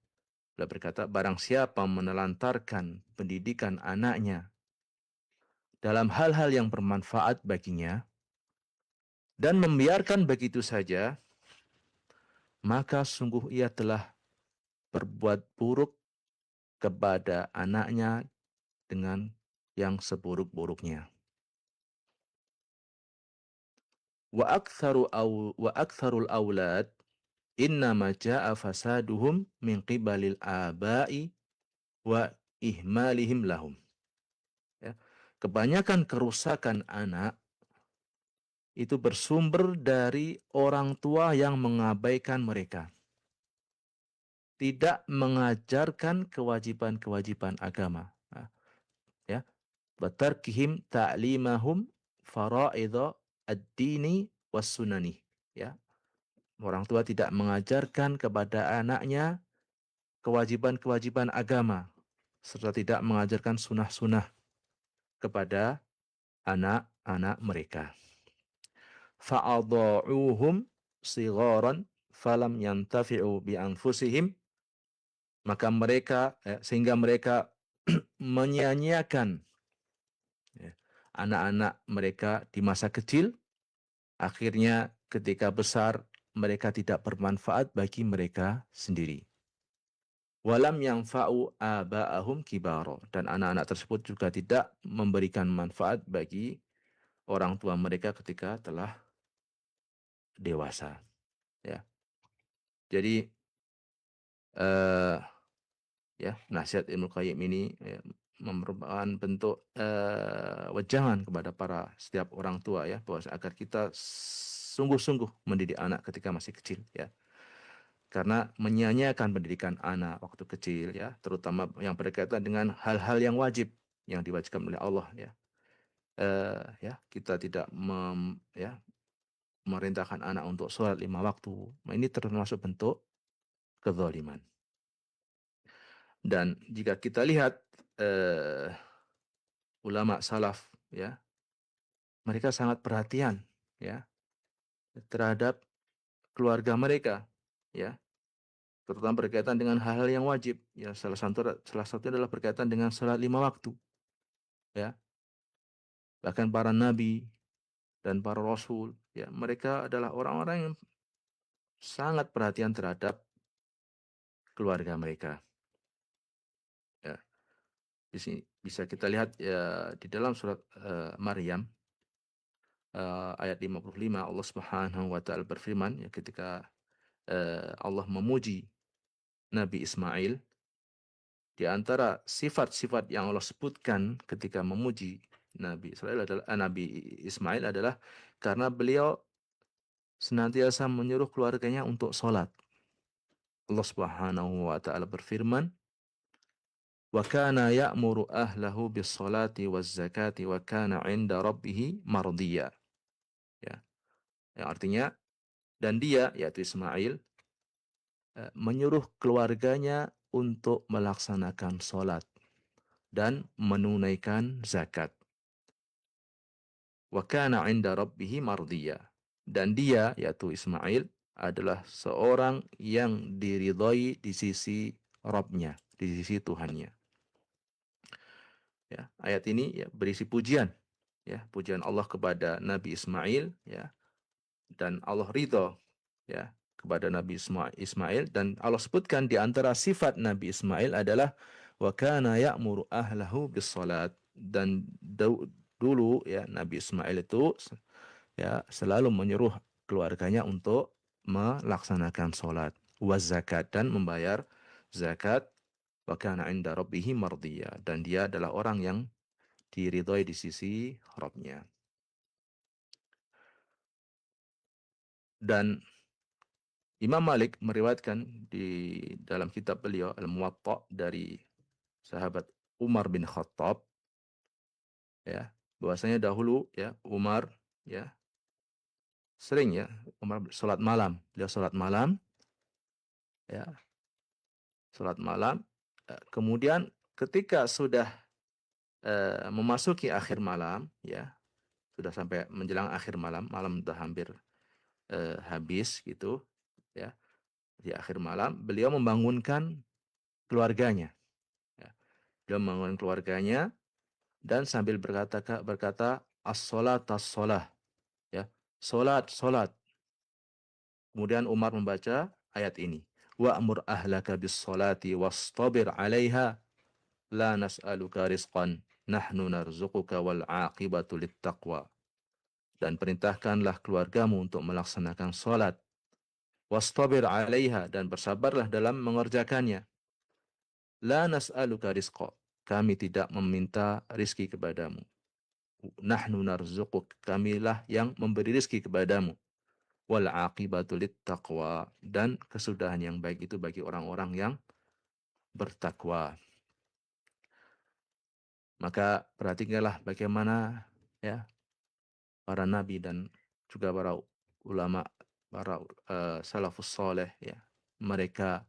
Beliau berkata, barang siapa menelantarkan pendidikan anaknya dalam hal-hal yang bermanfaat baginya dan membiarkan begitu saja, maka sungguh ia telah berbuat buruk kepada anaknya dengan yang seburuk-buruknya. Wa aktsarul aulad innama jaa fasaduhum min qibalil abai wa ihmalihim lahum. Ya. Kebanyakan kerusakan anak itu bersumber dari orang tua yang mengabaikan mereka. Tidak mengajarkan kewajiban-kewajiban agama. Nah, ya. Batarkihim ta'limahum fara'idha ad-dini was sunani. Ya. Orang tua tidak mengajarkan kepada anaknya kewajiban-kewajiban agama serta tidak mengajarkan sunnah-sunnah kepada anak-anak mereka. Fa'adha'uhum sigharan falam yantafi'u bi anfusihim, maka mereka sehingga mereka menyia-nyiakan ya, anak-anak mereka di masa kecil, akhirnya ketika besar mereka tidak bermanfaat bagi mereka sendiri. Walam yanfa'u aba'ahum kibaro, dan anak-anak tersebut juga tidak memberikan manfaat bagi orang tua mereka ketika telah dewasa. Ya, jadi ya nasihat Ibnu Qayyim ini ya, merupakan bentuk wejangan kepada para setiap orang tua ya, bahwa agar kita sungguh-sungguh mendidik anak ketika masih kecil ya. Karena menyanyiakan pendidikan anak waktu kecil ya, terutama yang berkaitan dengan hal-hal yang wajib yang diwajibkan oleh Allah ya. Ya, kita tidak merintahkan anak untuk sholat 5 waktu. Nah, ini termasuk bentuk kezaliman. Dan jika kita lihat ulama salaf ya, mereka sangat perhatian ya terhadap keluarga mereka ya, terutama berkaitan dengan hal-hal yang wajib ya, salah satu adalah berkaitan dengan salat 5 waktu ya. Bahkan para nabi dan para rasul ya, mereka adalah orang-orang yang sangat perhatian terhadap keluarga mereka ya. Di sini bisa kita lihat ya, di dalam surat Maryam ayat 55, Allah Subhanahu wa taala berfirman ya, ketika Allah memuji Nabi Ismail, di antara sifat-sifat yang Allah sebutkan ketika memuji Nabi Ismail adalah karena beliau senantiasa menyuruh keluarganya untuk sholat. Allah Subhanahu wa taala berfirman, "Wa kana ya'muru ahlahu bis-sholati waz-zakati wa kana 'inda rabbih mardiyya." Ya, yang artinya dan dia yaitu Ismail menyuruh keluarganya untuk melaksanakan sholat dan menunaikan zakat. Wa kana 'inda rabbih mardiyya. Dan dia yaitu Ismail adalah seorang yang diridhai di sisi Rabb-nya, di sisi Tuhannya. Ya, ayat ini ya berisi pujian, ya, pujian Allah kepada Nabi Ismail, ya, dan Allah ridho, ya, kepada Nabi Ismail, dan Allah sebutkan di antara sifat Nabi Ismail adalah wa kana ya'muru ahlahu bis salat, dan dulu ya Nabi Ismail itu ya selalu menyuruh keluarganya untuk melaksanakan salat, waz zakat, dan membayar zakat, wa kana 'inda rabbih mardiyya, dan dia adalah orang yang diridhoi di sisi Rabb-nya. Dan Imam Malik meriwayatkan di dalam kitab beliau Al-Muwatta dari sahabat Umar bin Khattab, ya, bahwasanya dahulu ya Umar ya sering ya Umar salat malam, beliau salat malam, ya, salat malam, kemudian ketika sudah memasuki akhir malam, ya, sudah sampai menjelang akhir malam, malam sudah hampir habis gitu, ya, di akhir malam beliau membangunkan keluarganya, ya. Beliau membangunkan keluarganya dan sambil berkata as-salat as-salah, ya, salat salat. Kemudian Umar membaca ayat ini, wa'mur ahlaka bis-salati wastabir 'alaiha la nas'aluka rizqan nahnu narzuquka wal 'aqibatu lit-taqwa. Dan perintahkanlah keluargamu untuk melaksanakan salat, wastabir 'alaiha, dan bersabarlah dalam mengerjakannya. La nas'aluka rizqa, kami tidak meminta rizki kepadamu. Nahnu narzuquk, kamilah yang memberi rizki kepadamu. Wal aqibatu lit taqwa, dan kesudahan yang baik itu bagi orang-orang yang bertakwa. Maka perhatikanlah bagaimana ya para nabi dan juga para ulama, para salafus saleh, ya, mereka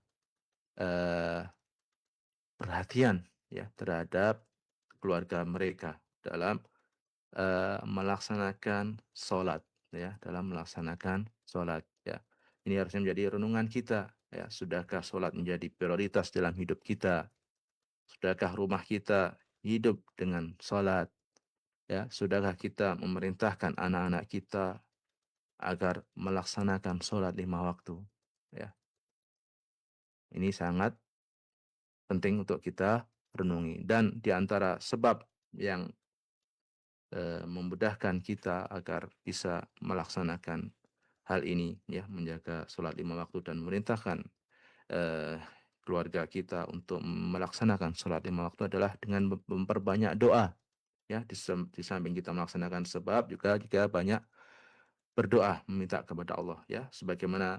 perhatian ya terhadap keluarga mereka dalam melaksanakan sholat, ya, dalam melaksanakan sholat, ya. Ini harusnya menjadi renungan kita, ya. Sudahkah sholat menjadi prioritas dalam hidup kita? Sudahkah rumah kita hidup dengan sholat, ya? Sudahkah kita memerintahkan anak-anak kita agar melaksanakan sholat 5 waktu, ya? Ini sangat penting untuk kita renungi. Dan di antara sebab yang memudahkan kita agar bisa melaksanakan hal ini, ya, menjaga sholat 5 waktu dan memerintahkan keluarga kita untuk melaksanakan sholat 5 waktu adalah dengan memperbanyak doa, ya, di samping kita melaksanakan sebab juga banyak berdoa meminta kepada Allah, ya, sebagaimana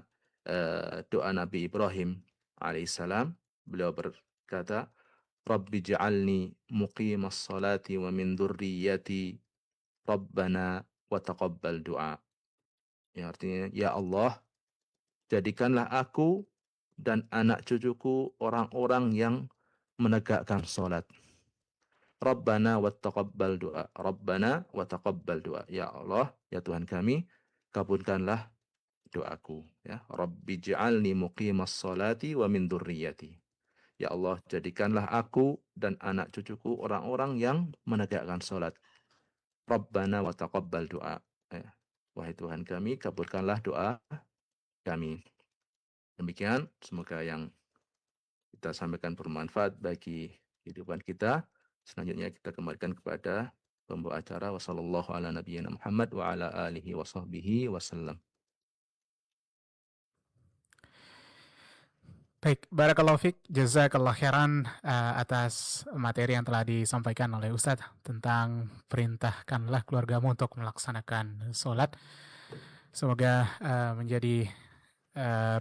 doa Nabi Ibrahim alaihissalam. Beliau berkata, Rabbi ja'alni muqimas salati wa min dzurriyyati Rabbana wa taqabbal du'a. Ya, artinya, ya Allah, jadikanlah aku dan anak cucuku orang-orang yang menegakkan salat. Rabbana wa taqabbal du'a. Rabbana wa taqabbal du'a. Ya Allah, ya Tuhan kami, kabulkanlah doaku, ya. Rabbi ja'alni muqimas salati wa min dzurriyyati. Ya Allah, jadikanlah aku dan anak cucuku orang-orang yang menegakkan salat. Rabbana wa taqabbal du'a. Ya. Wahai Tuhan kami, kabulkanlah doa kami. Demikian, semoga yang kita sampaikan bermanfaat bagi kehidupan kita. Selanjutnya kita kembalikan kepada pembawa acara. Wassallallahu ala nabiyyina Muhammad wa ala alihi wa sahbihi wasallam. Baik, barakallahu fiik, jazakallah khairan atas materi yang telah disampaikan oleh Ustadz tentang perintahkanlah keluargamu untuk melaksanakan sholat. Semoga menjadi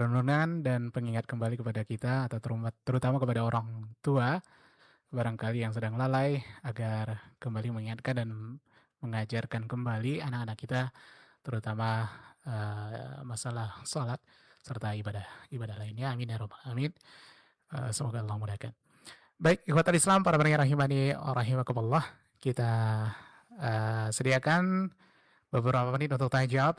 renungan dan pengingat kembali kepada kita atau terutama kepada orang tua barangkali yang sedang lalai agar kembali mengingatkan dan mengajarkan kembali anak-anak kita terutama masalah sholat serta ibadah lainnya. Amin ya rabbal alamin. Semoga Allah mudahkan. Baik, ikhwatal Islam, para pendengar rahimani rahimakumullah, kita sediakan beberapa menit untuk tanya jawab.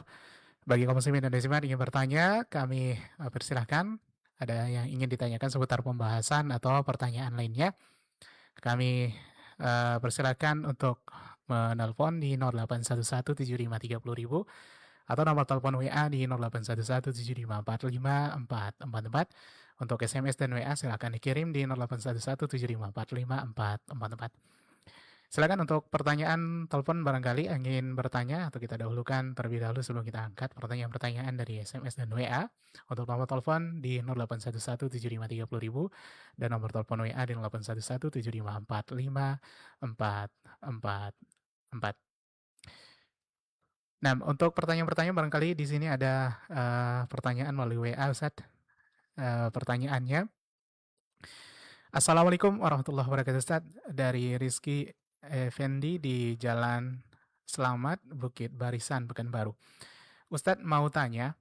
Bagi kaum muslimin dan muslimat ingin bertanya, kami persilahkan. Ada yang ingin ditanyakan seputar pembahasan atau pertanyaan lainnya, kami persilahkan untuk menelpon di 08117530.000 atau nomor telepon WA di 081175454444. Untuk SMS dan WA silakan dikirim di 081175454444. Silakan untuk pertanyaan telepon barangkali ingin bertanya atau kita dahulukan terlebih dahulu sebelum kita angkat pertanyaan-pertanyaan dari SMS dan WA. Untuk nomor telepon di 08117530.000 dan nomor telepon WA di 081175454444. Nah, untuk pertanyaan-pertanyaan barangkali di sini ada pertanyaan melalui WA, Ustadz. Pertanyaannya, Assalamualaikum warahmatullahi wabarakatuh, Ustadz. Dari Rizky Effendi di Jalan Selamat, Bukit Barisan, Pekanbaru. Ustadz mau tanya,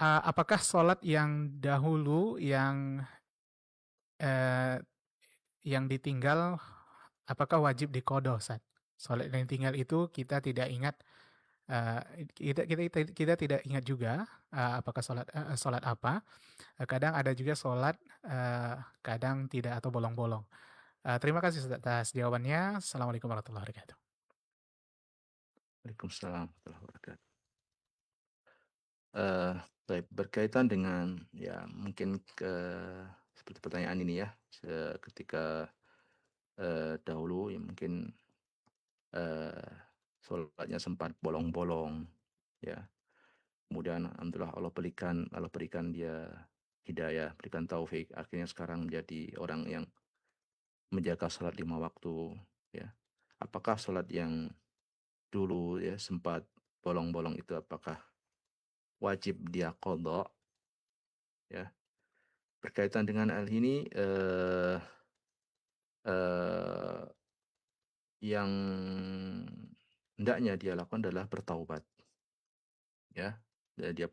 apakah sholat yang dahulu yang ditinggal, apakah wajib diqodho, Ustadz? Sholat yang tinggal itu kita tidak ingat, kita tidak ingat juga apakah sholat apa. Kadang ada juga sholat, kadang tidak atau bolong-bolong. Terima kasih atas jawabannya. Assalamualaikum warahmatullahi wabarakatuh. Waalaikumsalam warahmatullahi wabarakatuh. Baik, berkaitan dengan ya mungkin seperti pertanyaan ini ya, ketika dahulu ya mungkin sholatnya sempat bolong-bolong ya. Kemudian alhamdulillah Allah berikan dia hidayah, berikan taufik, akhirnya sekarang menjadi orang yang menjaga sholat 5 waktu ya. Apakah sholat yang dulu ya sempat bolong-bolong itu apakah wajib dia qadha ya? Berkaitan dengan hal ini yang hendaknya dia lakukan adalah bertaubat ya. Dia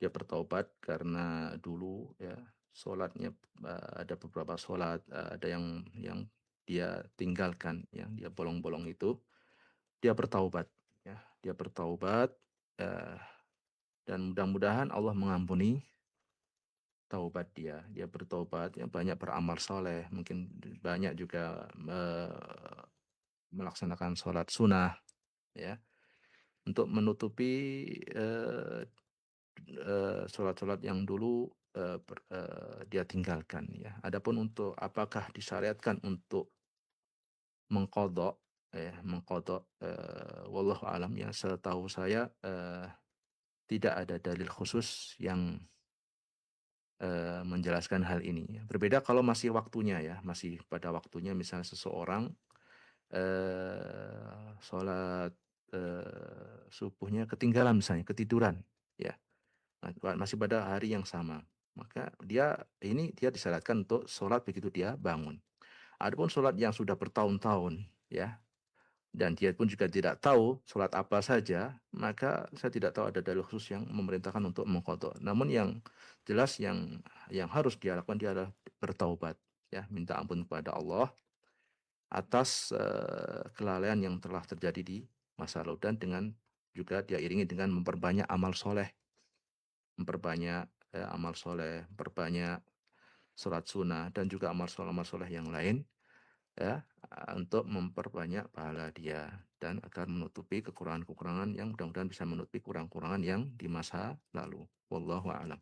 bertaubat karena dulu ya sholatnya ada beberapa sholat ada yang dia tinggalkan yang dia bolong-bolong itu, dia bertaubat ya, dan mudah-mudahan Allah mengampuni taubat dia bertaubat ya, banyak beramal soleh, mungkin banyak juga melaksanakan sholat sunnah ya, untuk menutupi sholat-sholat yang dulu dia tinggalkan ya. Adapun untuk apakah disyariatkan untuk mengqadha wallahu alam ya, setahu saya tidak ada dalil khusus yang menjelaskan hal ini. Berbeda kalau masih waktunya ya, masih pada waktunya, misalnya seseorang sholat subuhnya ketinggalan, misalnya ketiduran ya, masih pada hari yang sama, maka dia disyaratkan untuk sholat begitu dia bangun. Adapun sholat yang sudah bertahun-tahun ya, dan dia pun juga tidak tahu sholat apa saja, maka saya tidak tahu ada dalil khusus yang memerintahkan untuk mengqadha. Namun yang jelas yang harus dia lakukan, dia adalah bertaubat ya, minta ampun kepada Allah atas kelalaian yang telah terjadi di masa lalu, dan dengan juga dia iringi dengan memperbanyak amal soleh, memperbanyak sholat sunnah dan juga amal soleh yang lain ya, untuk memperbanyak pahala dia dan agar menutupi kekurangan-kekurangan yang mudah-mudahan bisa menutupi kurang-kurangan yang di masa lalu. Wallahu a'lam.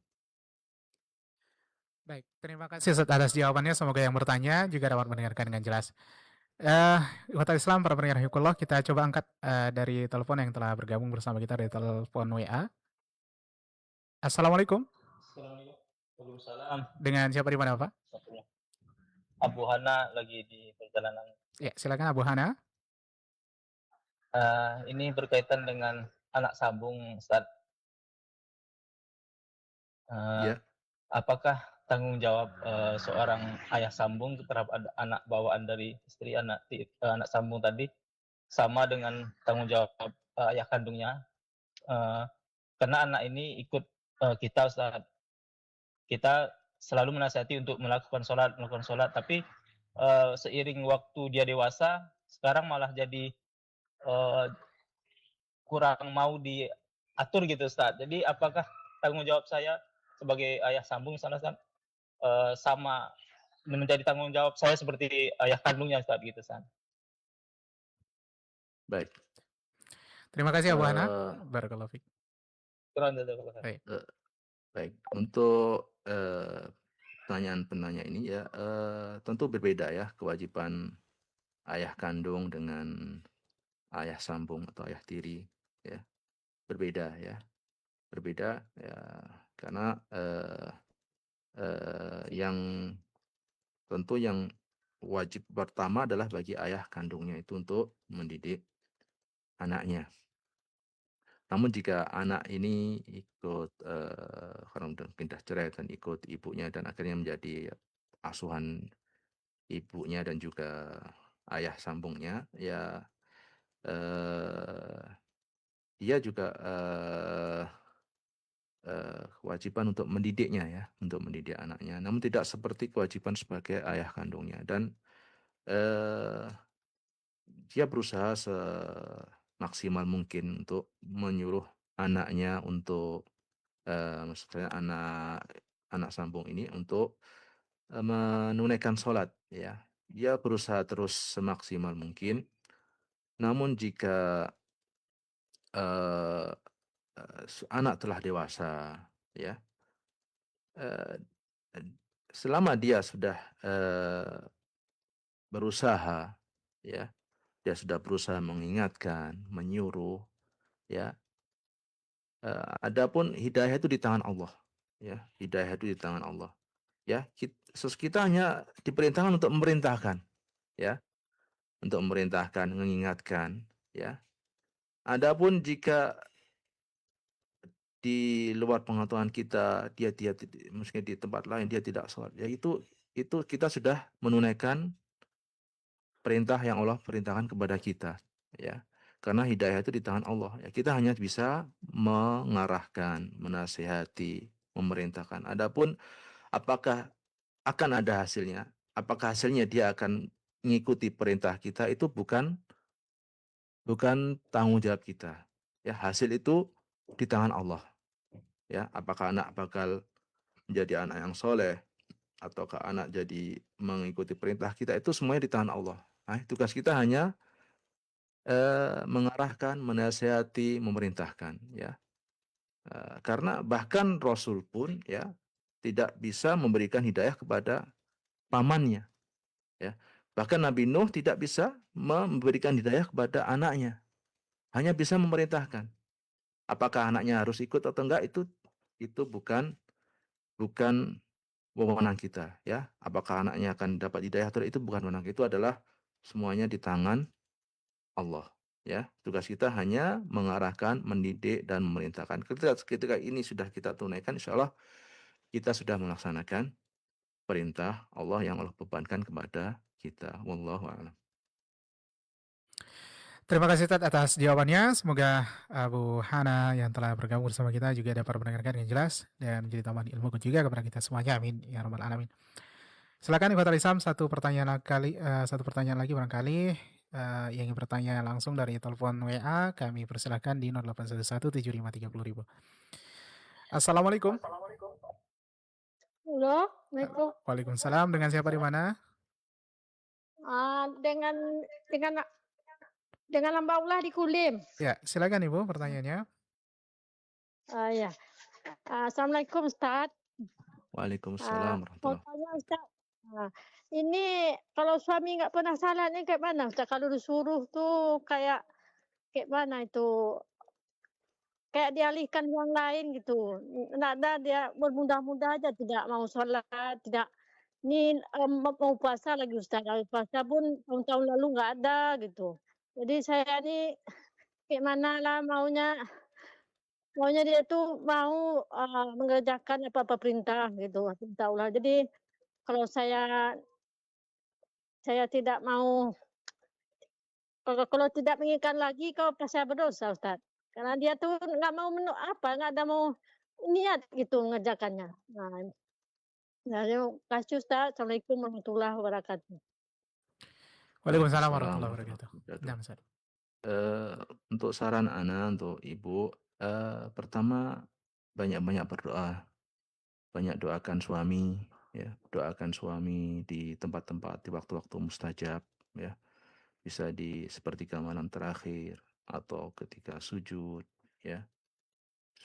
Baik, terima kasih Ustadz atas jawabannya. Semoga yang bertanya juga dapat mendengarkan dengan jelas. Ikhwatal Islam, para pendengar rahimakumullah, kita coba angkat dari telepon yang telah bergabung bersama kita dari telepon WA. Assalamualaikum. Assalamualaikum. Waalaikumsalam. Dengan siapa di mana, Pak? Abu Hana lagi di perjalanan. Ya, silakan Abu Hana. Ini berkaitan dengan anak sambung, Ustaz. Ya. Apakah tanggung jawab seorang ayah sambung terhadap anak bawaan dari istri anak sambung tadi sama dengan tanggung jawab ayah kandungnya? Karena anak ini ikut kita, Ustaz. Kita selalu menasihati untuk melakukan sholat, tapi seiring waktu dia dewasa, sekarang malah jadi kurang mau diatur gitu, Ustaz. Jadi apakah tanggung jawab saya sebagai ayah sambung sama menjadi tanggung jawab saya seperti ayah kandungnya, Ustaz, gitu, Ustaz? Baik. Terima kasih Abu Hana. Barakallahu fiik. Baik. Baik. Untuk pertanyaan penanya ini ya, tentu berbeda ya kewajiban ayah kandung dengan ayah sambung atau ayah tiri ya. Berbeda ya. Berbeda ya karena yang tentu yang wajib pertama adalah bagi ayah kandungnya itu untuk mendidik anaknya. Namun jika anak ini ikut karena udah pindah cerai dan ikut ibunya dan akhirnya menjadi asuhan ibunya dan juga ayah sambungnya, ya dia juga kewajiban untuk mendidiknya ya, untuk mendidik anaknya. Namun tidak seperti kewajiban sebagai ayah kandungnya dan dia berusaha semaksimal mungkin untuk menyuruh anaknya untuk maksudnya anak sambung ini untuk menunaikan sholat ya. Dia berusaha terus semaksimal mungkin. Namun jika anak telah dewasa ya, selama dia sudah berusaha ya, dia sudah berusaha mengingatkan, menyuruh ya. Adapun hidayah itu di tangan Allah ya, hidayah itu di tangan Allah. Ya, kita hanya diperintahkan untuk memerintahkan ya, untuk memerintahkan, mengingatkan ya. Adapun jika di luar pengetahuan kita, dia mungkin di tempat lain dia tidak sholat, ya itu kita sudah menunaikan perintah yang Allah perintahkan kepada kita ya. Karena hidayah itu di tangan Allah ya. Kita hanya bisa mengarahkan, menasihati, memerintahkan. Adapun apakah akan ada hasilnya, apakah hasilnya dia akan mengikuti perintah kita, itu bukan tanggung jawab kita ya. Hasil itu di tangan Allah ya. Apakah anak bakal menjadi anak yang soleh ataukah anak jadi mengikuti perintah kita, itu semuanya di tangan Allah. Nah, tugas kita hanya mengarahkan, menasihati, memerintahkan ya. Karena bahkan Rasul pun ya tidak bisa memberikan hidayah kepada pamannya ya. Bahkan Nabi Nuh tidak bisa memberikan hidayah kepada anaknya, hanya bisa memerintahkan. Apakah anaknya harus ikut atau enggak, itu bukan wewenang kita ya. Apakah anaknya akan dapat hidayah atau itu bukan wewenang, itu adalah semuanya di tangan Allah ya. Tugas kita hanya mengarahkan, mendidik dan memerintahkan. Ketika ini sudah kita tunaikan, insya Allah kita sudah melaksanakan perintah Allah yang Allah bebankan kepada kita. Wallahu a'lam. Terima kasih Tad atas jawabannya. Semoga Abu Hana yang telah bergabung bersama kita juga dapat mendengarkan yang jelas dan menjadi tambahan ilmu juga kepada kita semuanya. Amin ya rabbal alamin. Silakan Ikhwatul Islam, satu pertanyaan lagi barangkali yang ingin bertanya langsung dari telepon WA, kami persilakan di 08117530.000. Assalamualaikum. Halo, Assalamualaikum. Waalaikumsalam. Dengan siapa di mana? Dengan hamba Allah di Kulim. Ya, silakan Ibu pertanyaannya. Ya. Assalamualaikum Ustaz. Waalaikumsalam Mau tanya Ustaz. Ini kalau suami nggak pernah salat ni kayak mana Ustaz? Kalau disuruh tuh kayak mana itu? kayak dialihkan yang lain gitu. Nggak ada, dia bermudah-mudah aja, tidak mau sholat, tidak ini, mau puasa lagi Ustaz, puasa pun tahun-tahun lalu nggak ada gitu. Jadi saya ini kayak mana lah maunya maunya dia tuh mau, mengerjakan apa-apa perintah gitu, perintah Allah. Jadi kalau saya tidak mau kalau tidak menginginkan lagi kau pasti saya berdosa Ustaz. Karena dia tuh nggak mau nggak ada mau niat gitu mengerjakannya. Nah, terima kasih Ustaz. Assalamualaikum warahmatullahi wabarakatuh. Waalaikumsalam Waalaikumsalam warahmatullahi wabarakatuh. warahmatullahi wabarakatuh. Nah, Ustaz. Untuk saran ana untuk ibu, pertama banyak-banyak berdoa, banyak doakan suami, ya, doakan suami di tempat-tempat di waktu-waktu mustajab, ya, bisa di sepertiga malam terakhir atau ketika sujud, ya,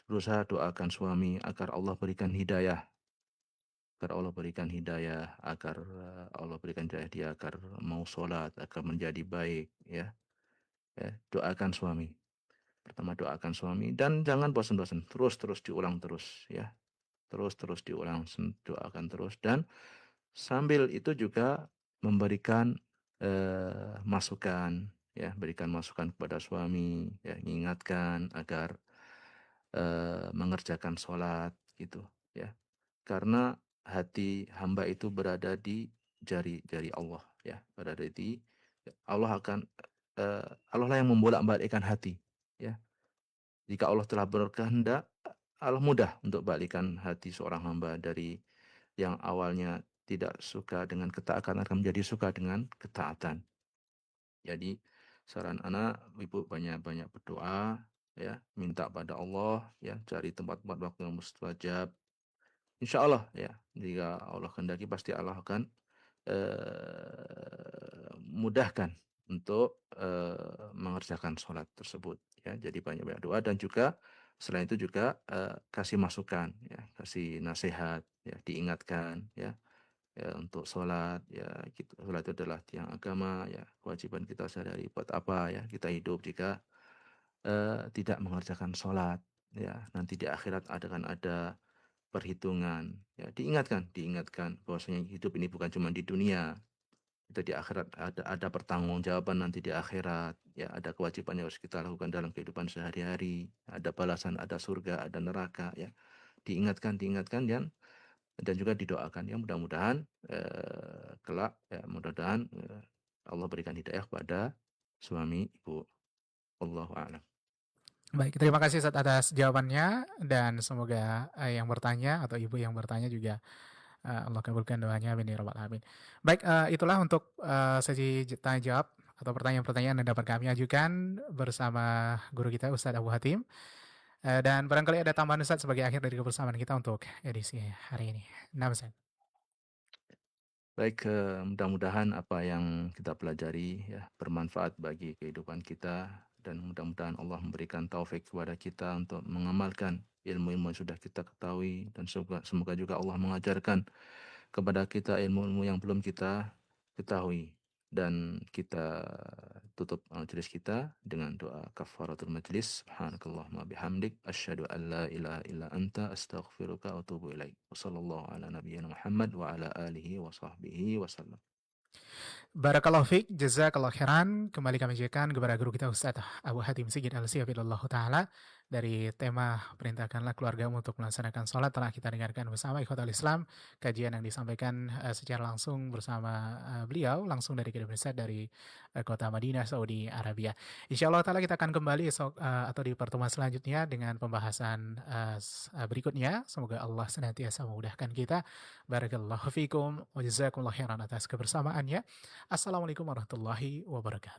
berusaha doakan suami agar Allah berikan hidayah, agar Allah berikan hidayah, agar Allah berikan hidayah dia agar mau sholat, agar menjadi baik, ya, doakan suami. Pertama doakan suami dan jangan bosan-bosan, terus diulang terus, ya, terus diulang, doakan terus dan sambil itu juga memberikan masukan, ya, berikan masukan kepada suami, ya, mengingatkan agar mengerjakan sholat gitu, ya, karena hati hamba itu berada di jari-jari Allah, ya, berada di Allah akan Allah lah yang membolak-balikkan hati, ya. Jika Allah telah berkehendak, Allah mudah untuk balikan hati seorang hamba dari yang awalnya tidak suka dengan ketaatan akan menjadi suka dengan ketaatan. Jadi saran anak, ibu banyak-banyak berdoa, ya, minta pada Allah, ya, cari tempat-tempat waktu yang mustajab. Insya Allah, ya, jika Allah kehendaki pasti Allah akan mudahkan untuk mengerjakan sholat tersebut, ya. Jadi banyak-banyak doa dan juga selain itu juga kasih masukan, ya, kasih nasihat, ya, diingatkan, ya, untuk sholat, ya, gitu. Sholat itu adalah tiang agama, ya, kewajiban kita sehari-hari. Buat apa, ya, kita hidup jika tidak mengerjakan sholat, ya, nanti di akhirat akan ada perhitungan, ya, diingatkan bahwasanya hidup ini bukan cuma di dunia, kita di akhirat ada pertanggungjawaban nanti di akhirat, ya, ada kewajiban yang harus kita lakukan dalam kehidupan sehari-hari, ada balasan, ada surga, ada neraka, ya, diingatkan dan juga didoakan, ya, mudah-mudahan kelak, ya, mudah-mudahan Allah berikan hidayah kepada suami ibu. Wallahu a'lam. Baik, terima kasih Ustaz atas jawabannya dan semoga yang bertanya atau ibu yang bertanya juga Allah kabulkan doanya, amin ya rabbal alamin. Baik, itulah untuk sesi tanya jawab atau pertanyaan-pertanyaan yang dapat kami ajukan bersama guru kita Ustadz Abu Hatim. Dan barangkali ada tambahan Ustadz sebagai akhir dari kebersamaan kita untuk edisi hari ini. Nah, Ustadz. Baik, mudah-mudahan apa yang kita pelajari, ya, bermanfaat bagi kehidupan kita dan mudah-mudahan Allah memberikan taufik kepada kita untuk mengamalkan ilmu-ilmu yang sudah kita ketahui dan semoga juga Allah mengajarkan kepada kita ilmu-ilmu yang belum kita ketahui dan kita tutup majelis kita dengan doa kafaratul majlis. Subhanakallahumma bihamdik asyhadu an la ilaha illa anta astaghfiruka wa atubu ilaik. Wassallallahu ala nabiyyina Muhammad wa ala alihi wa sahbihi wasallam. Barakallahu fiik, jazakallahu khairan. Kembali kami ajukan kepada guru kita Ustadz Abu Hatim Sigit Al-Siyafillahu Ta'ala dari tema perintahkanlah keluargamu untuk melaksanakan sholat. Telah kita dengarkan bersama ikhwatul Islam kajian yang disampaikan secara langsung bersama beliau langsung dari Kedai Besar dari kota Madinah, Saudi Arabia. Insya Allah Ta'ala kita akan kembali atau di pertemuan selanjutnya dengan pembahasan berikutnya. Semoga Allah senantiasa memudahkan kita. Barakallahu fiikum wa jazakumullahu khairan atas kebersamaannya. Assalamualaikum warahmatullahi wabarakatuh.